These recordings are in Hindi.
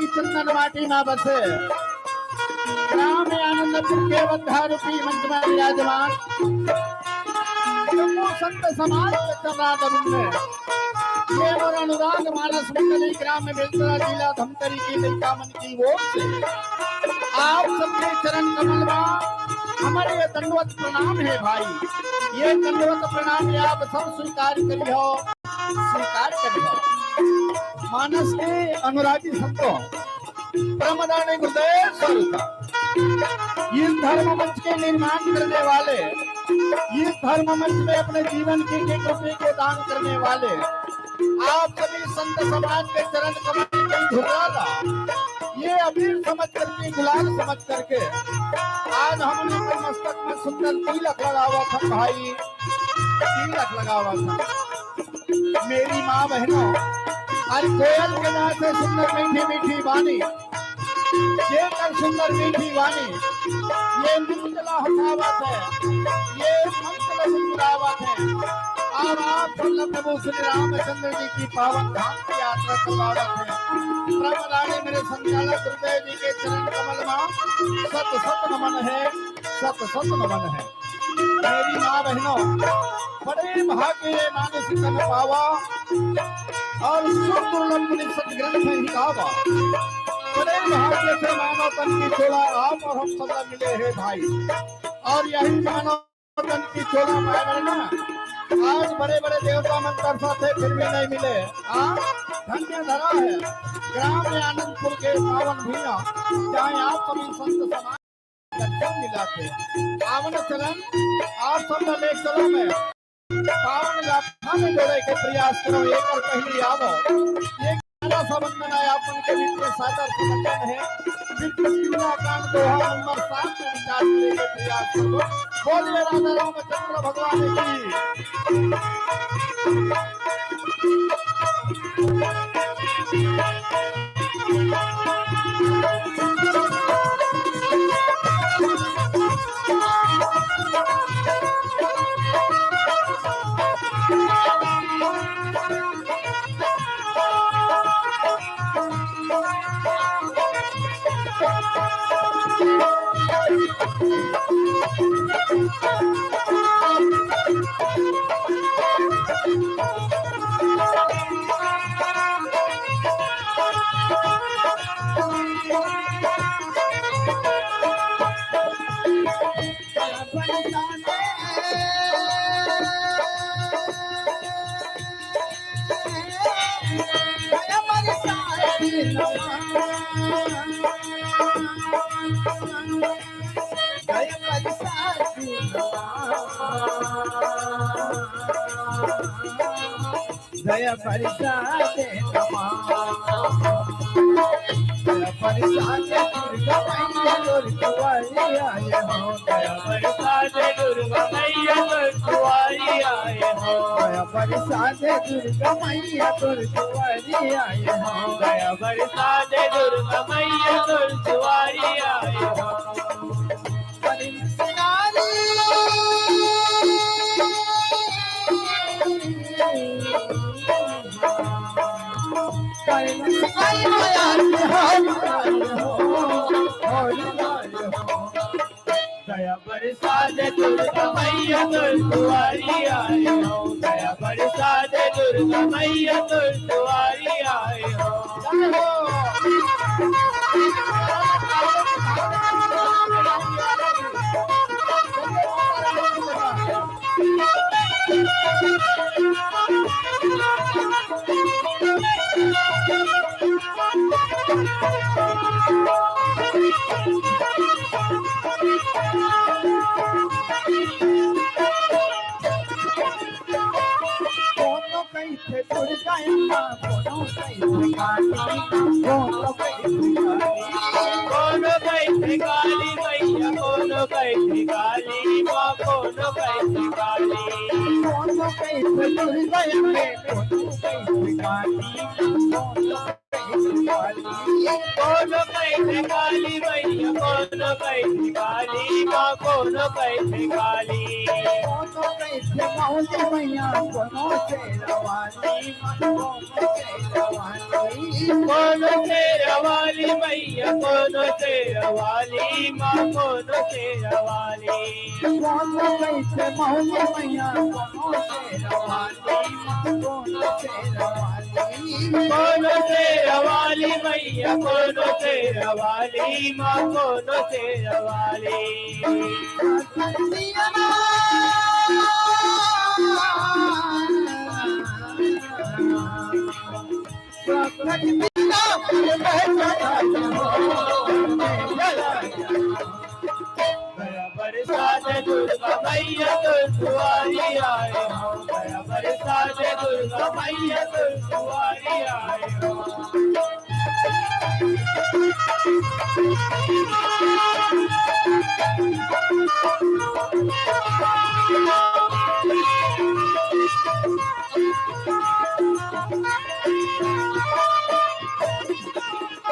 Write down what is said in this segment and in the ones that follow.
चंदन माटी ना बसे ग्राम आनंदपुर के बंधारूपी मंच में विराजमान संत समाज के चंद्रादरुण में ये और अनुराग मानस मंडली ग्राम में बेलतरा जिला धमतरी की ललिता मन की ओर से आप सबके चरण कमल में हमारे दंडवत प्रणाम है भाई। ये दंडवत प्रणाम आप सब स्वीकार करियो, स्वीकार करियो। मानस के अनुरागी संतों परमदानी गुरुदेव स्वरूप इस धर्म मंच के निर्माण करने वाले, इस धर्म मंच में अपने जीवन के एक रुपये को दान करने वाले आप सभी संत समाज के चरण कमल में झुकाला ये अबीर समझ करके, गुलाल समझ करके आज हमने अपने मस्तक में सुंदर तिलक लगा हुआ था भाई, तिलक लगा हुआ था। मेरी माँ बहनों, आज कोयल के नाम से सुंदर मीठी मीठी वाणी, ये कर सुंदर मीठी वाणी, ये मंगला हटावत है, ये मंगल सुंदरावत है। और आप प्रभु श्री रामचंद्र जी की पावन धाम की यात्रा करवावत है। प्रभुरानी मेरे संचालक गुरुदेव जी के चरण कमल में सत सत नमन है, सत सत नमन है। मेरी माँ बहनों, बड़े भाग्य मानस तन पावा और दुर्लभ सदग्रंथ में हिकावा, बड़े भाग्य से मानव तन की चोला आप और हम सब मिले हैं भाई। और यही मानव तन की चोला पाए ना, आज बड़े बड़े देवता मंत्र थे फिर भी नहीं मिले। धन्य धरा है ग्राम आनंदपुर के पावन भूया, चाहे आप सभी संत समाज मिलाते आवन चलन आप सब ले चलो में पावन गाथा में जोड़े के प्रयास करो। एक और पहली आवो एक गाना सा वंदन है आप उनके बीच में सादर समर्पण है। कांड दोहा नंबर 7 में विचार करने के प्रयास करो। बोलिए राधा रामचंद्र भगवान की। जय परिषद बरसा दे दुर्गा मैया तोर दुआरी आए हो दया बरसा दे दुर्गा मैया तोर दुआरी आए हो दया बरसा दे दुर्गा मैया तोर दुआरी आए हो दया बरसा दे दुर्गा मैया तोर दुआरी आए हो दया बरसा दे दुर्गा मैया तोर दुआरी आए हो दया बरसा दे दुर्गा मैया तोर दुआरी आए हो कोनो कैसे काली मैया कोनो कैसे काली माँ कोनो कैसे काली कोनो कैसे दुर्गा कोनो कैसे काली कोनो कैसे काली मैया कोनो कैसे काली माँ कोनो कैसे काली कोनो कैसे मौली मैया कोनो शेरवाली कोनो शेरवाली मैया कोनो शेरवाली माँ कोनो शेरवाली कोनो कैसे मौली मैया कोनो शेरवाली कोनो शेरवाली कोनो शेरवाली मैया कोनो शेरवाली माँ कोनो शेरवाली बरसा दे दुर्गा मैया तोर दुआरी आए हो दया बरसा दे दुर्गा मैया तोर दुआरी आए हो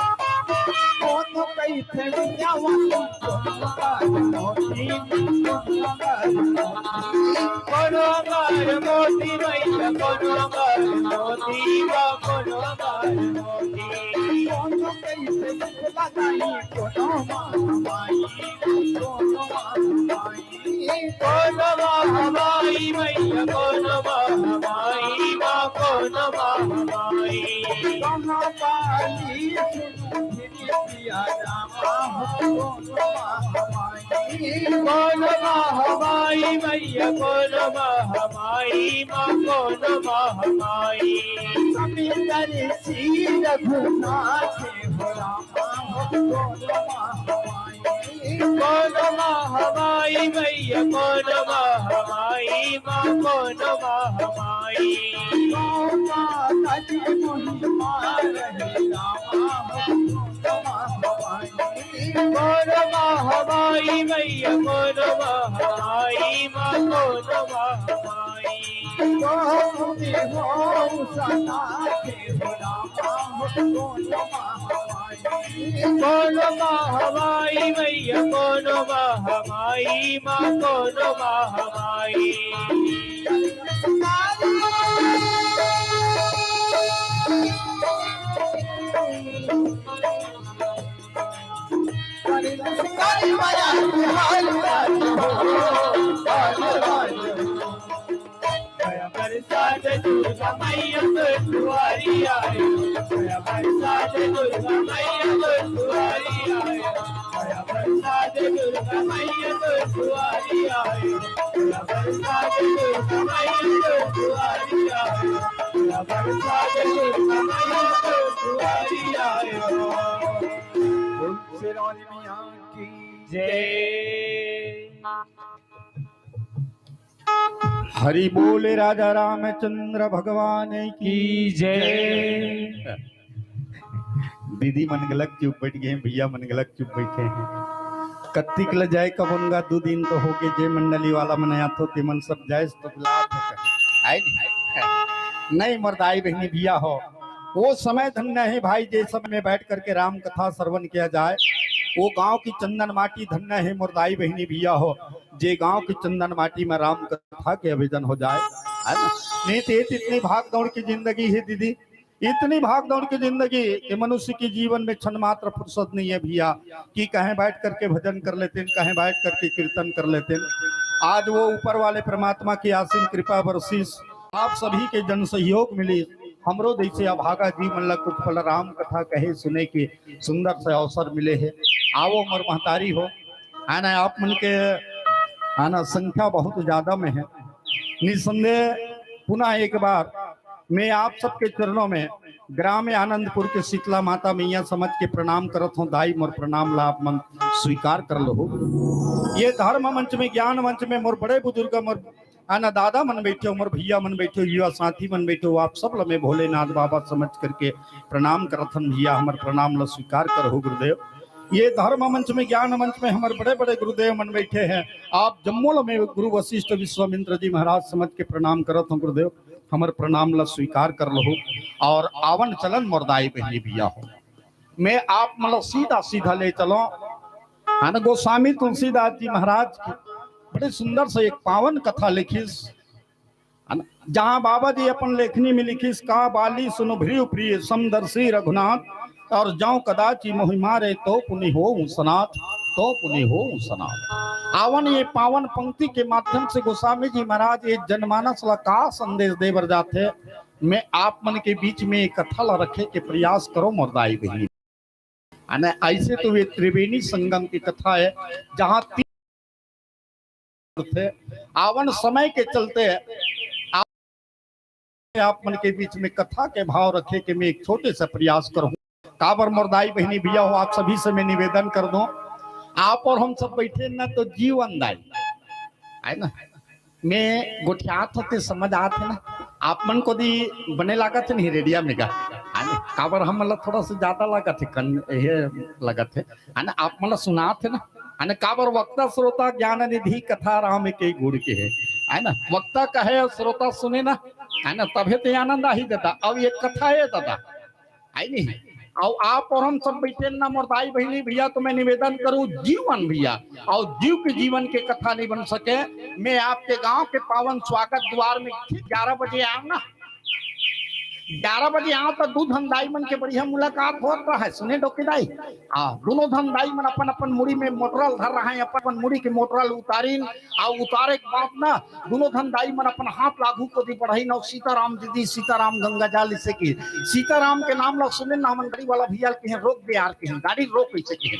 कोनो कैसे विद्यावान कोनो अंगार मोती मैया कोनो अंगार मोती माँ कोनो अंगार मोती कोनो कैसे लगाई कोनो महामाई कोनो महामाई मैया कोनो महामाई माँ कोनो महामाई महाकाली कोनो महामाई मैया कोनो महामाई माँ कोनो महामाई समीर शीर घुनाथ हो रामा कोनो महामाई मैया कोनो महामाई माँ कोनो महामाई कजी महिमा रहे रामा कोनो महामाई मैया कोनो महामाई माँ कोनो महामाई कोनो महामाई मैया कोनो महामाई माँ कोनो महामाई बरसा दे दुर्गा मैया तोर दुआरी आए दया बरसा दे दुर्गा मैया तोर दुआरी आए दया बरसा दे दुर्गा मैया तोर दुआरी आए दया बरसा दे दुर्गा मैया तोर दुआरी आए दया बरसा दे दुर्गा मैया तोर दुआरी आए बोल शेरवाली मैया की जय। हरि बोले राजा रामचंद्र भगवान की जय। दीदी मन गलत चुप बैठ गए हैं, भैया मन गलत चुप बैठे हैं। कत्तिक ल जाए कब उनका 2 दिन तो हो गए, जे मंडली वाला मनाया तो तिमन सब जाए तो आई नहीं मर्दाई बहनी भैया हो। वो समय धन्य है भाई, जे समय में बैठ करके राम कथा श्रवण किया जाए। वो गांव की चंदन माटी धन्य है मुर्दाई बहनी भैया हो, जे गांव की चंदन माटी में राम कथा के आवेदन हो जाए, है ना। नहीं तो इतनी भाग दौड़ की जिंदगी है दीदी, इतनी भाग दौड़ की जिंदगी कि मनुष्य की जीवन में क्षण मात्र फुर्सत नहीं है भैया कि कहीं बैठ करके भजन कर लेते हैं, कहीं बैठ करके कीर्तन कर लेते हैं। आज वो ऊपर वाले परमात्मा की आसीन कृपा बरसीस आप सभी के जन सहयोग मिली, हमरो जैसे अभागा जीवन लग कुछ पल राम कथा कहे सुने के सुंदर से अवसर मिले है। आओ मर महतारी हो, है ना। आप मन के है ना संख्या बहुत ज्यादा में है। निसंदेह पुनः एक बार मैं आप सबके चरणों में ग्राम आनंदपुर के शीतला माता मैया समझ के प्रणाम करत हूँ। दाई मोर प्रणाम लाभ मन स्वीकार कर लो। ये धर्म मंच में ज्ञान मंच में मोर बड़े बुजुर्ग मोर आना दादा मन बैठे हो, मोर भैया मन बैठे हो, युवा साथी मन बैठे हो, आप सब लमे भोलेनाथ बाबा समझ करके प्रणाम करत हन भैया। हमार प्रणाम ल स्वीकार करो गुरुदेव। ये धर्म मंच में ज्ञान मंच में हमारे बड़े बड़े गुरुदेव मन बैठे हैं। आप जम्मू में गुरु वशिष्ठ विश्वामित्र जी महाराज समझ के प्रणाम करत हूँ गुरुदेव। हमारे प्रणाम ल स्वीकार कर लो। और आवन चलन मुर्दाई बहनी भैया हो, मैं आप मतलब सीधा सीधा ले चलो, है ना। गोस्वामी तुलसीदास जी महाराज की बड़े सुंदर से एक पावन कथा लिखिस, जहां बाबा जी अपन लेखनी में लिखिस का बाली सुनो भ्रिय प्रिय समदर्शी रघुनाथ, और जाऊं कदाची मोहि मारे तो पुनि हो सनाथ, तो पुनि हो सनाथ। आवन ये पावन पंक्ति के माध्यम से गोस्वामी जी महाराज ये जनमानस ला का संदेश देवर जाते। मैं आप मन के बीच में एक कथा ला रखे के प्रयास करो मुर्दाई बहनी। ऐसे तो ये त्रिवेणी संगम की कथा है, जहां थे आवन समय के चलते आप मन के बीच में कथा के भाव रखे कि मैं एक छोटे से प्रयास करूं। काबर मुर्दाई बहनी भैया हो, आप सभी से मैं निवेदन कर दूं, आप और हम सब बैठे ना तो जीवन दाई है ना। मैं गोठियात होते समझ आते ना, आप मन को दी बने लगा थे नहीं रेडिया में का काबर हम मतलब थोड़ा सा ज्यादा लगा थे कन ये लगा थे, है ना। आप मतलब सुना थे ना, है ना। काबर वक्ता श्रोता ज्ञान निधि कथा राम के गुड़ के है ना। वक्ता कहे और श्रोता सुने ना, है ना, तभी तो आनंद आ ही देता। अब ये कथा है दादा है नहीं। और आप और हम सब बैठे ना मुर्दाई बहनी भैया, तो मैं निवेदन करूं जीवन भैया और जीव के जीवन के कथा नहीं बन सके। मैं आपके गांव के पावन स्वागत द्वार में ठीक 11 बजे आऊं ना, 11 बजे आओ तो दो धंधाई मन के बढ़िया मुलाकात हो रहा है। सुने डोकेदाई दोनों धंधाई मन अपन अपन मुड़ी में मोटरल धर रहा है, अपन अपन मुड़ी के मोटरल उतारीन और उतारे के बाद ना दोनों धंधाई मन अपन हाथ लागू को दी बढ़ाई ना सीताराम दीदी सीताराम गंगा जाल से की सीताराम के नाम ला सुने ना मन गाड़ी वाला भैया के रोक दे यार के गाड़ी रोक कैसे की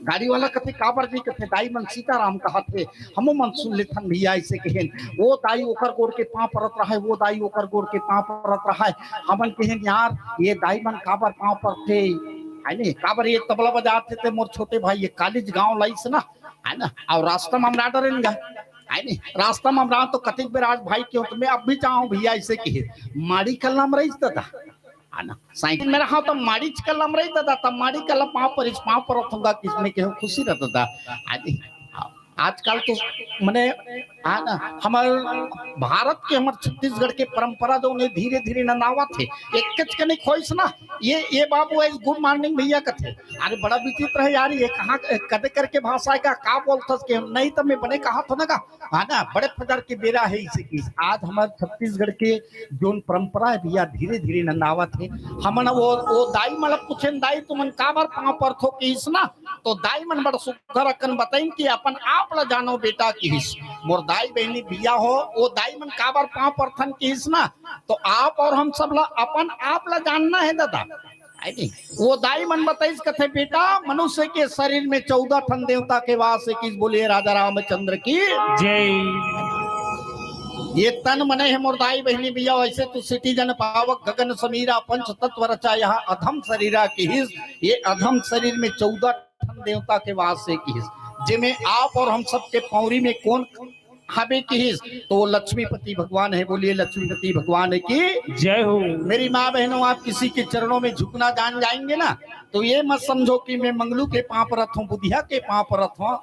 गाड़ी वाला कथे काबर जी कथे दाई मन सीताराम कहा थे हम मन सुन लेथन भैया ऐसे कहें। वो दाई ओकर गोड़ के पांव परत रहा है, वो दाई ओकर गोड़ के पांव परत रहा है। हमन कहें यार ये दाई मन काबर पांव पर थे है नहीं, काबर ये तबला बजाते थे मोर छोटे भाई ये कॉलेज गांव लाइस ना, है ना। और रास्ता में हमरा डरेंगे है नहीं, रास्ता में हमरा तो कतिक बेर आज भाई क्यों तो मैं अब भी चाहूँ भैया ऐसे कहे माड़ी कल नाम रही था ना साइकिल में रहा तो माड़ी कल हम रही था तब माड़ी कल पाँव पर रखूंगा किसमें के खुशी रहता था। आजकल तो मैंने ना हमारे भारत के हमारे छत्तीसगढ़ के परंपरा जो उन्हें धीरे धीरे ननावा थे एक कच के नहीं खोइस ना ये बाबू गुड मॉर्निंग भैया कथे। अरे बड़ा विचित्र है यार, ये कहाँ कदे करके भाषा का बोलता के नहीं तो मैं बने कहा था ना का है ना। बड़े फजर के बेरा है इसे की आज हमारे छत्तीसगढ़ के जो परंपरा है भैया धीरे धीरे ननावा थे। हम वो दाई मतलब पूछे दाई तुमन काबर पाँव पर थो कि ना तो दाई मन बड़ा सुखर अकन बताइन कि अपन आप ला जानो बेटा की मोर दाई बहनी बिया हो वो दाई मन काबर पाँव पर थन की ना तो आप और हम सब ला अपन आप ला जानना है दादा। वो दाई मन बताइस कथे बेटा मनुष्य के शरीर में 14 ठन देवता के वास है किस बोलिए राजा रामचंद्र की जय। ये तन मने है मुर्दाई बहनी बिया वैसे तो सिटीजन पावक गगन समीरा पंच तत्व रचा यहाँ अधम शरीरा की हिस। ये अधम शरीर में 14 ठन देवता के वास से की हिस जिनमें आप और हम सब के पौरी में कौन हबे की तो वो लक्ष्मीपति भगवान है। बोलिए लक्ष्मीपति भगवान की जय हो। मेरी माँ बहनों, आप किसी के चरणों में झुकना जान जाएंगे ना तो ये मत समझो कि मैं मंगलू के पांव पर रथ हूँ, बुधिया के पांव पर रथ हूँ।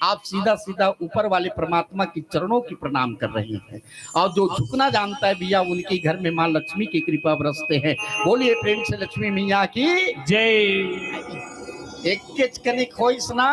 आप सीधा सीधा ऊपर वाले परमात्मा की चरणों की प्रणाम कर रहे हैं। और जो झुकना जानता है भैया, उनके घर में माँ लक्ष्मी की कृपा बरसते हैं। बोलिए प्रेम से लक्ष्मी मैया की जय। एक किच कनिक होइस ना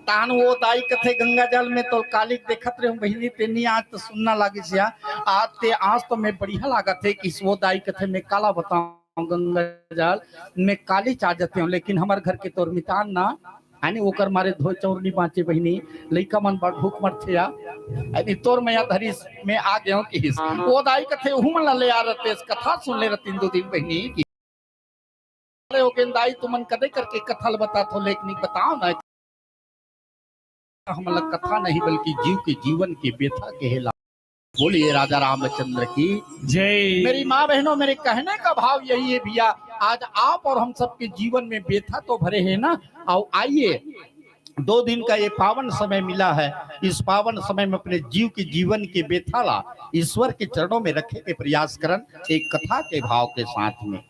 तान वो दाई कथे गंगा जल में तो कालिक देखत रहे बहिनी तेनी आज तो सुनना लागे सिया आज तो मैं बढ़िया लागत है कि वो दाई कथे में काला बताऊं गंगा जल में काली चाहते हूँ, लेकिन हमारे घर के तोर मितान ना आने ओकर मारे धो चौरनी बाँचे बहिनी लइका मन बड़ भूख मर थे यानी तोर मैं धरी में आ गया हूँ कि वो दाई कथे हूँ मन ले आ रहे कथा सुन ले रहे दो दिन बहिनी की हो दाई तुमन कदे करके कथा बता तो लेकिन बताओ ना हम लोग कथा नहीं बल्कि जीव के जीवन के व्यथा कहला। बोलिए राजा रामचंद्र की जय। मेरी माँ बहनों, मेरे कहने का भाव यही है भैया, आज आप और हम सबके जीवन में व्यथा तो भरे हैं ना। और आइए 2 दिन का ये पावन समय मिला है, इस पावन समय में अपने जीव के जीवन के व्यथा ला ईश्वर के चरणों में रखे के प्रयास करन एक कथा के भाव के साथ में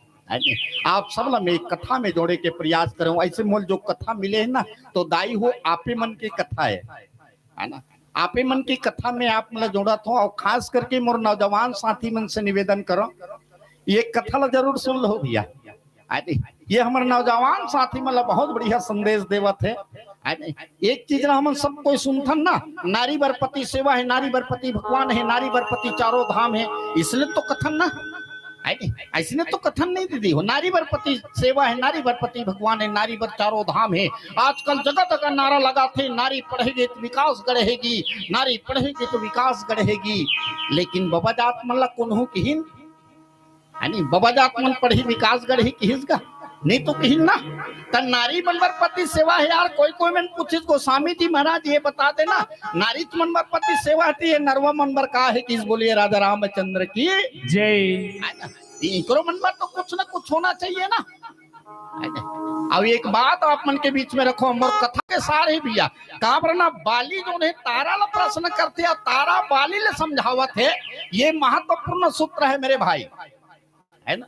आप सब लोग एक कथा में जोड़े के प्रयास करें। ऐसे मोल जो कथा मिले है ना तो दाई हो आपे मन की कथा है ना, आपे मन की कथा में आप मतलब जोड़ा था। और खास करके मोर नौजवान साथी मन से निवेदन करो ये कथा जरूर सुन लो भैया। ये हमारे नौजवान साथी मतलब बहुत बढ़िया संदेश देवत है। एक चीज ना हम सब कोई सुनथन ना, नारी बरपति सेवा है, नारी बरपति भगवान है, नारी बरपति चारों धाम है, इसलिए तो कथन ना ऐसे तो कथन नहीं दीदी हो। नारी बरपति सेवा है, नारी बरपति भगवान है, नारी बर चारों धाम है। आजकल जगत का नारा लगा थे नारी पढ़ेगी तो विकास गढ़ेगी, नारी पढ़ेगी तो विकास गढ़ेगी। लेकिन बाबा जात मन ला कोनहु किहिन बाबा जात मन पढ़ी विकास गढ़ी किहिसगा नहीं तो किहिन ना। तन नारी मन बरपति सेवा है यार। कोई कोई मन पूछे गोस्वामी जी महाराज ये बता देना नारी मन बरपति सेवा है नरवा मन बर का है किस। बोलिए राजा रामचंद्र की जय। इकरो मन बर तो कुछ ना कुछ होना चाहिए ना। अब एक बात आप मन के बीच में रखो, मोर कथा के सारे भैया काबरना बाली जो ने तारा ला प्रश्न करते हैं, तारा बाली ले समझावत है। ये महत्वपूर्ण सूत्र है मेरे भाई, है ना।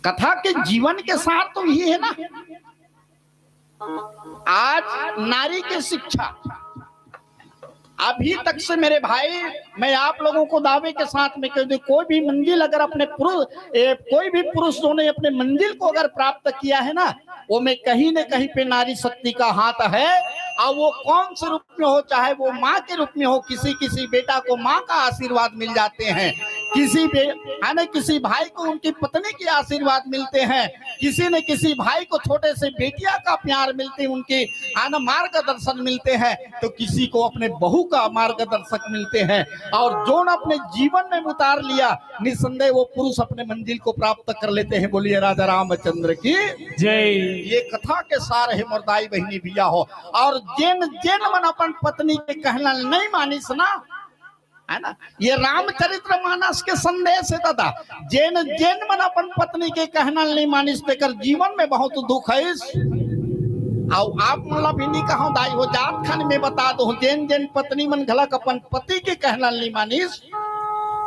कथा के जीवन के साथ तो ये है ना। आज नारी की शिक्षा अभी तक से मेरे भाई मैं आप लोगों को दावे के साथ में कह दूं, कोई भी मंजिल अगर अपने कोई भी पुरुष जो ने अपने मंजिल को अगर प्राप्त किया है ना, वो में कहीं न कहीं पे नारी शक्ति का हाथ है। और वो कौन से रूप में हो, चाहे वो माँ के रूप में हो, किसी किसी बेटा को माँ का आशीर्वाद मिल जाते हैं, किसी है ना किसी भाई को उनकी पत्नी के आशीर्वाद मिलते हैं, किसी न किसी भाई को छोटे से बेटिया का प्यार मिलते हैं, उनके आना मार्गदर्शन मिलते हैं, तो किसी को अपने बहू का मार्गदर्शक मिलते हैं। और जो न अपने जीवन में उतार लिया निसंदेह वो पुरुष अपने मंजिल को प्राप्त कर लेते हैं। बोलिए राजा रामचंद्र की जय। ये कथा के सार है मुर्दाई बहनी भैया हो। और जेन जेन मन अपन पत्नी के कहना नहीं मानिस ना, है ना, ये रामचरित्र मानस के संदेश है दादा। जेन जेन मन अपन पत्नी के कहना नहीं मानिस तेकर जीवन में बहुत दुख है। और आप मतलब भी नहीं कहो दाई हो जात खान में बता दो, जेन जेन पत्नी मन घलक अपन पति के कहना नहीं मानिस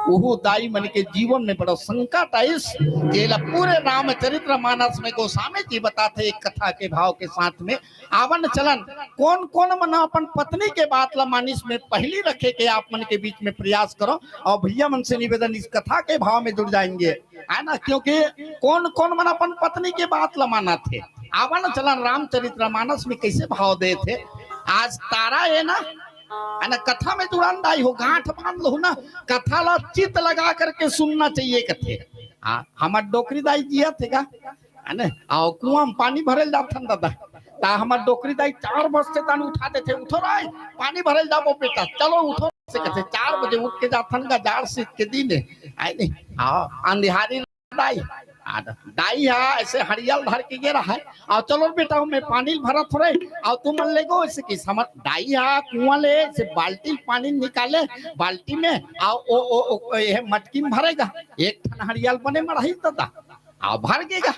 वो दाई मन के जीवन में बड़ा संकट आइस। जेला पूरे रामचरित्र मानस में गोस्वामी जी बताते एक कथा के भाव के साथ में आवन चलन कौन कौन मन अपन पत्नी के बात ला मानिस में पहली रखे के आप मन के बीच में प्रयास करो। और भैया मन से निवेदन इस कथा के भाव में जुड़ जाएंगे, है ना, क्योंकि कौन कौन मन अपन पत्नी के बात ला माना थे। आवन चलन रामचरित्र मानस में कैसे भाव दे थे। आज तारा है ना कथा में जुड़ानदाई हो, गांठ बांध लो ना, कथा ला चित लगा करके सुनना चाहिए कथे। हमार डोकरी दाई जिया थे का है ना, और कुआं में पानी भरल जाथन दादा, ता हमार डोकरी दाई 4 बजे से तान उठाते थे, उठो राय पानी भरल जाबो बेटा, चलो उठो से कथे 4 बजे उठ के जाथन का जार शीत के दिन है नहीं। अंधियारी दाई दाई है ऐसे हरियल धर के गे रहा है, और चलो बेटा मैं पानी भरा थोड़े, और तुम मन ले गो ऐसे किस हमर दाई है कुआं ले से बाल्टी पानी निकाले, बाल्टी में आओ ये मटकी में भरेगा, एक ठन हरियल बने मड़ही दादा आ भर गेगा।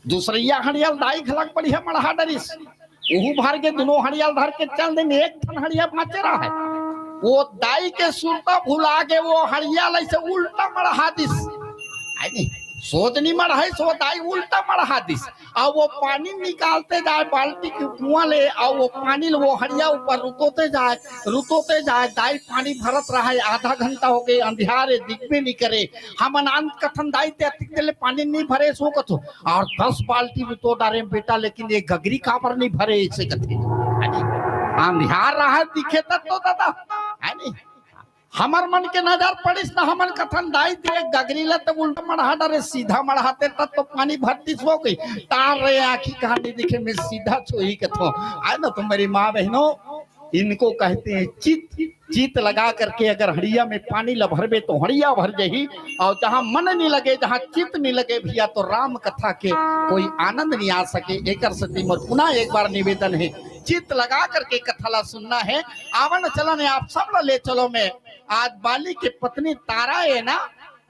दूसरिया हरियल दाई खलक बढ़िया मड़हा डरिस ओहू भर के दोनों हड़िया धर के चल दिन एक ठन हड़िया बाँचे रहा है। वो दाई के सुरता भुला के वो हड़िया से उल्टा मढ़ा दिस, सोचनी मढ़ाई सो दाई उल्टा मढ़ा दिस, और वो पानी निकालते जाए बाल्टी के कुआं ले, और वो पानी वो हड़िया ऊपर रुतोते जाए दाई पानी भरत रहा है। आधा घंटा हो गए, अंधियारे दिखबे नहीं करे। हम अनंत कथन दाई ते पानी नहीं भरे सो कथो, और 10 बाल्टी रुतो डारे बेटा, लेकिन ये गगरी काबर नहीं भरे ऐसे कथे। अंधियार रहा दिखे तब तो दादा है नहीं, हमार मन के नजर पड़िस ना हमन कथन दाई दिए गगरी ला तो उल्टा मढ़ा डरे, सीधा मढ़ाते तब तो पानी भरती हो गई। तार रे आँखी कहानी दिखे मैं सीधा छोही कथो आए ना। तो मेरी माँ बहनों, इनको कहते हैं चित लगा करके अगर हड़िया में पानी ल भरबे तो हड़िया भर जही, और जहाँ मन नहीं लगे, जहाँ चित नहीं लगे भैया, तो राम कथा के कोई आनंद नहीं आ सके। एक पुनः एक बार निवेदन है, चित लगा करके कथा ला सुनना है। आवन चलन है, आप सब ला ले चलो। मैं आज बाली के पत्नी तारा है ना,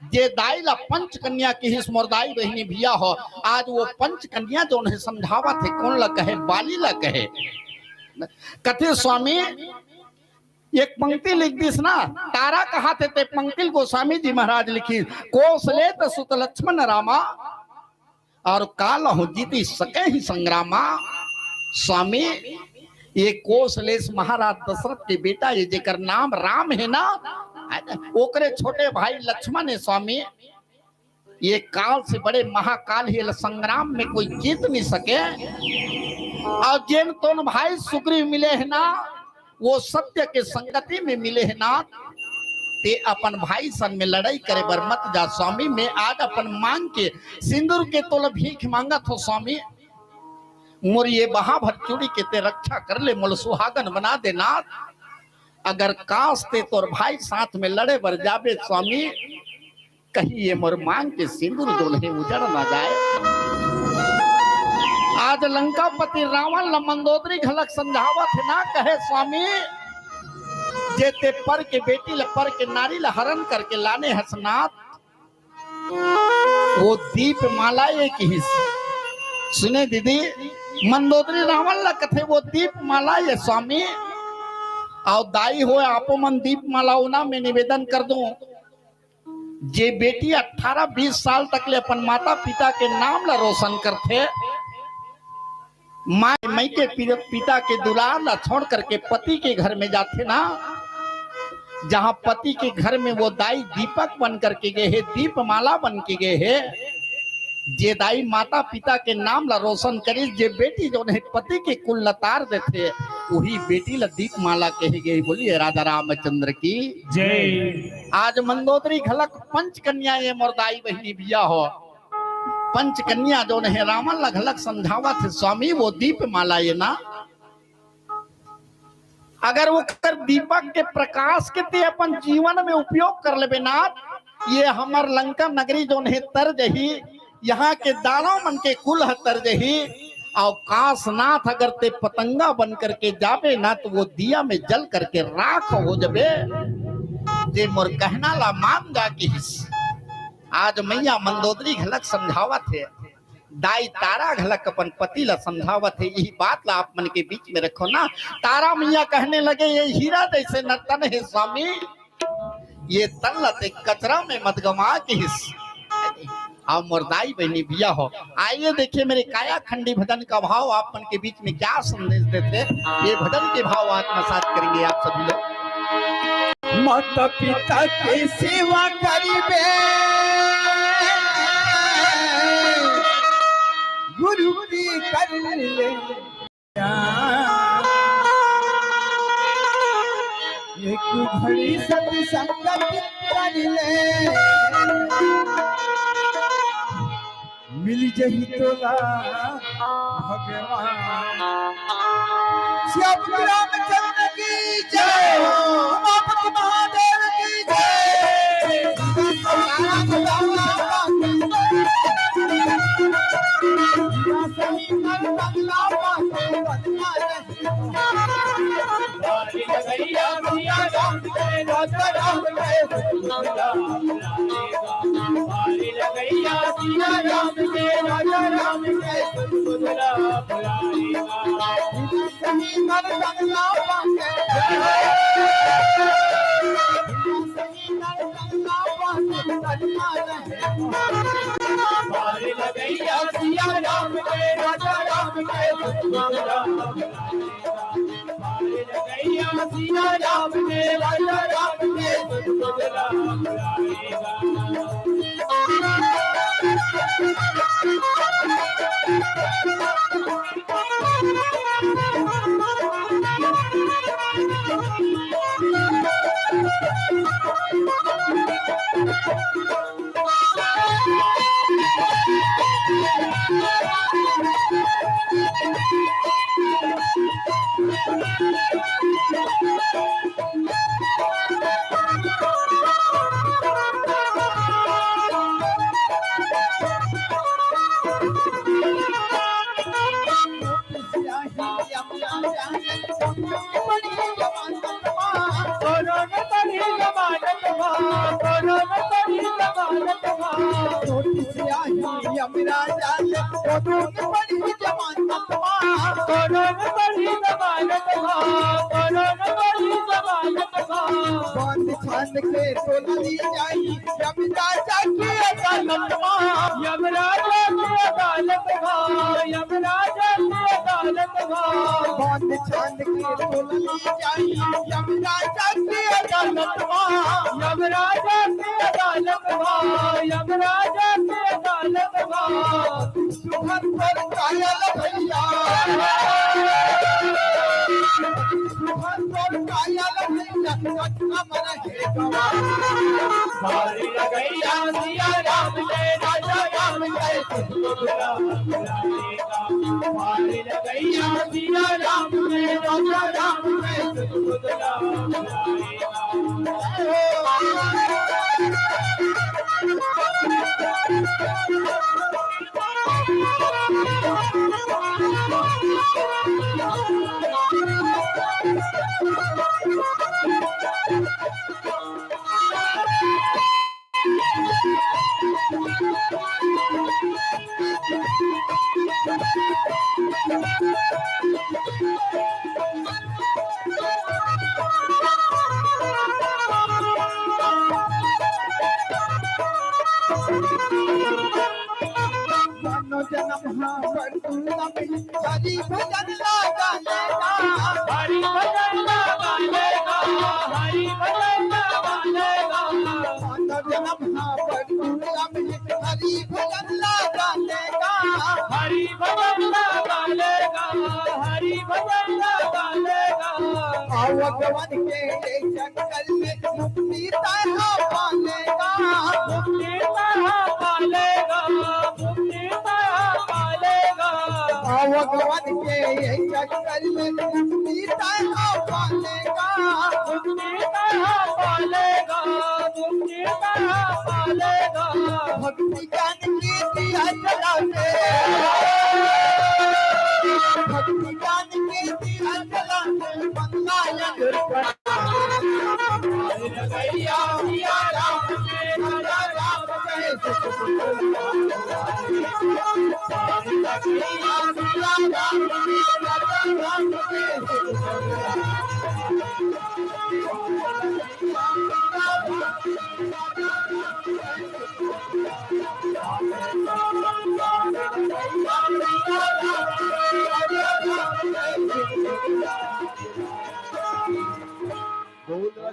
जे दाई ला पंच कन्या की हिस मोरदाई बहनी भैया हो। आज वो पंच कन्या जो उन्हें समझावा थे, कौन ला कहे? बाली ला कहे। कथे स्वामी एक पंक्ति लिख दिस ना, तारा कहा थे ते पंक्ति गोस्वामी जी महाराज लिखी, कौशले त सुत लक्ष्मण रामा और काल हो जीती सके ही संग्रामा। स्वामी ये कौशलेश महाराज दशरथ के बेटा, ये जेकर नाम राम है ना, ओकरे छोटे भाई लक्ष्मण है। स्वामी ये काल से बड़े महाकाल है, संग्राम में कोई जीत नहीं सके। और जिन दोनों भाई सुग्रीव मिले है ना, वो सत्य के संगति में मिले है ना, ते अपन भाई सन में लड़ाई करे बर मत जा। स्वामी मैं आज अपन मांग के सिंदूर के तोल भीख मांगा थो। स्वामी मोर ये बहा भर चूड़ी के ते रक्षा कर ले, मोल सुहागन बना देना। अगर काश ते तोर भाई साथ में लड़े बर जाबे स्वामी, कहीं ये मोर मांग के सिंदूर जो नहीं उजड़ ना जाए। आज लंकापति रावण ल मंदोदरी घलक समझावत है ना, कहे स्वामी जे ते पर के बेटी ल पर के नारी ल हरण करके लाने हसनाथ, वो दीप माला एक ही सुने दीदी, मंदोदरी रावण ला कथे वो दीप माला ये स्वामी। और दाई हो आपो मन दीप माला होना, मैं निवेदन कर दूं, जे बेटी 18-20 साल तक ले अपन माता पिता के नाम ला रोशन करते, माँ मई के पिता के दुलार ला छोड़ करके पति के घर में जाते ना, जहाँ पति के घर में वो दाई दीपक बन करके गए है, दीप माला बन के गए है। जे दाई माता पिता के नाम ला रोशन करी, जे बेटी जो है पति के कुल लतार देते, वही बेटी ला दीप माला कही गई। बोलिए राजा रामचंद्र की जय। आज मंदोदरी घलक पंच कन्या ये मोरदाई बहनी भैया हो, पंच कन्या जो है रावण ला घलक समझावा थे स्वामी, वो दीप माला ये ना, अगर वो कर दीपक के प्रकाश के ते अपन जीवन में उपयोग कर ले ना, ये हमार लंका नगरी जो है तर जही, यहाँ के दानव मन के कुल तर जही। और काशनाथ अगर ते पतंगा बन करके जाबे ना, तो वो दिया में जल करके राख हो जबे। जे मोर कहना ला मान जा की हिस। आज मैया मंदोदरी घलक समझावत है, दाई तारा घलक अपन पति ला समझावत है। यही बात ला आप मन के बीच में रखो ना। तारा मैया कहने लगे ये हीरा जैसे न तन है स्वामी, ये तन लते कचरा में मत गवा के हिस। और मोरदाई बहनी भैया हो, आइए देखिए मेरे काया खंडी भजन का भाव आप मन के बीच में क्या संदेश देते, ये भजन के भाव आत्मसात करेंगे आप सभी लोग। माता पिता की सेवा करिबे, गुरु की कर ले, एक घड़ी सत्संग कर ले, मिल जही तोला भगवान। श्याम रामचंद्र की जय हो, उमापति महादेव की जय।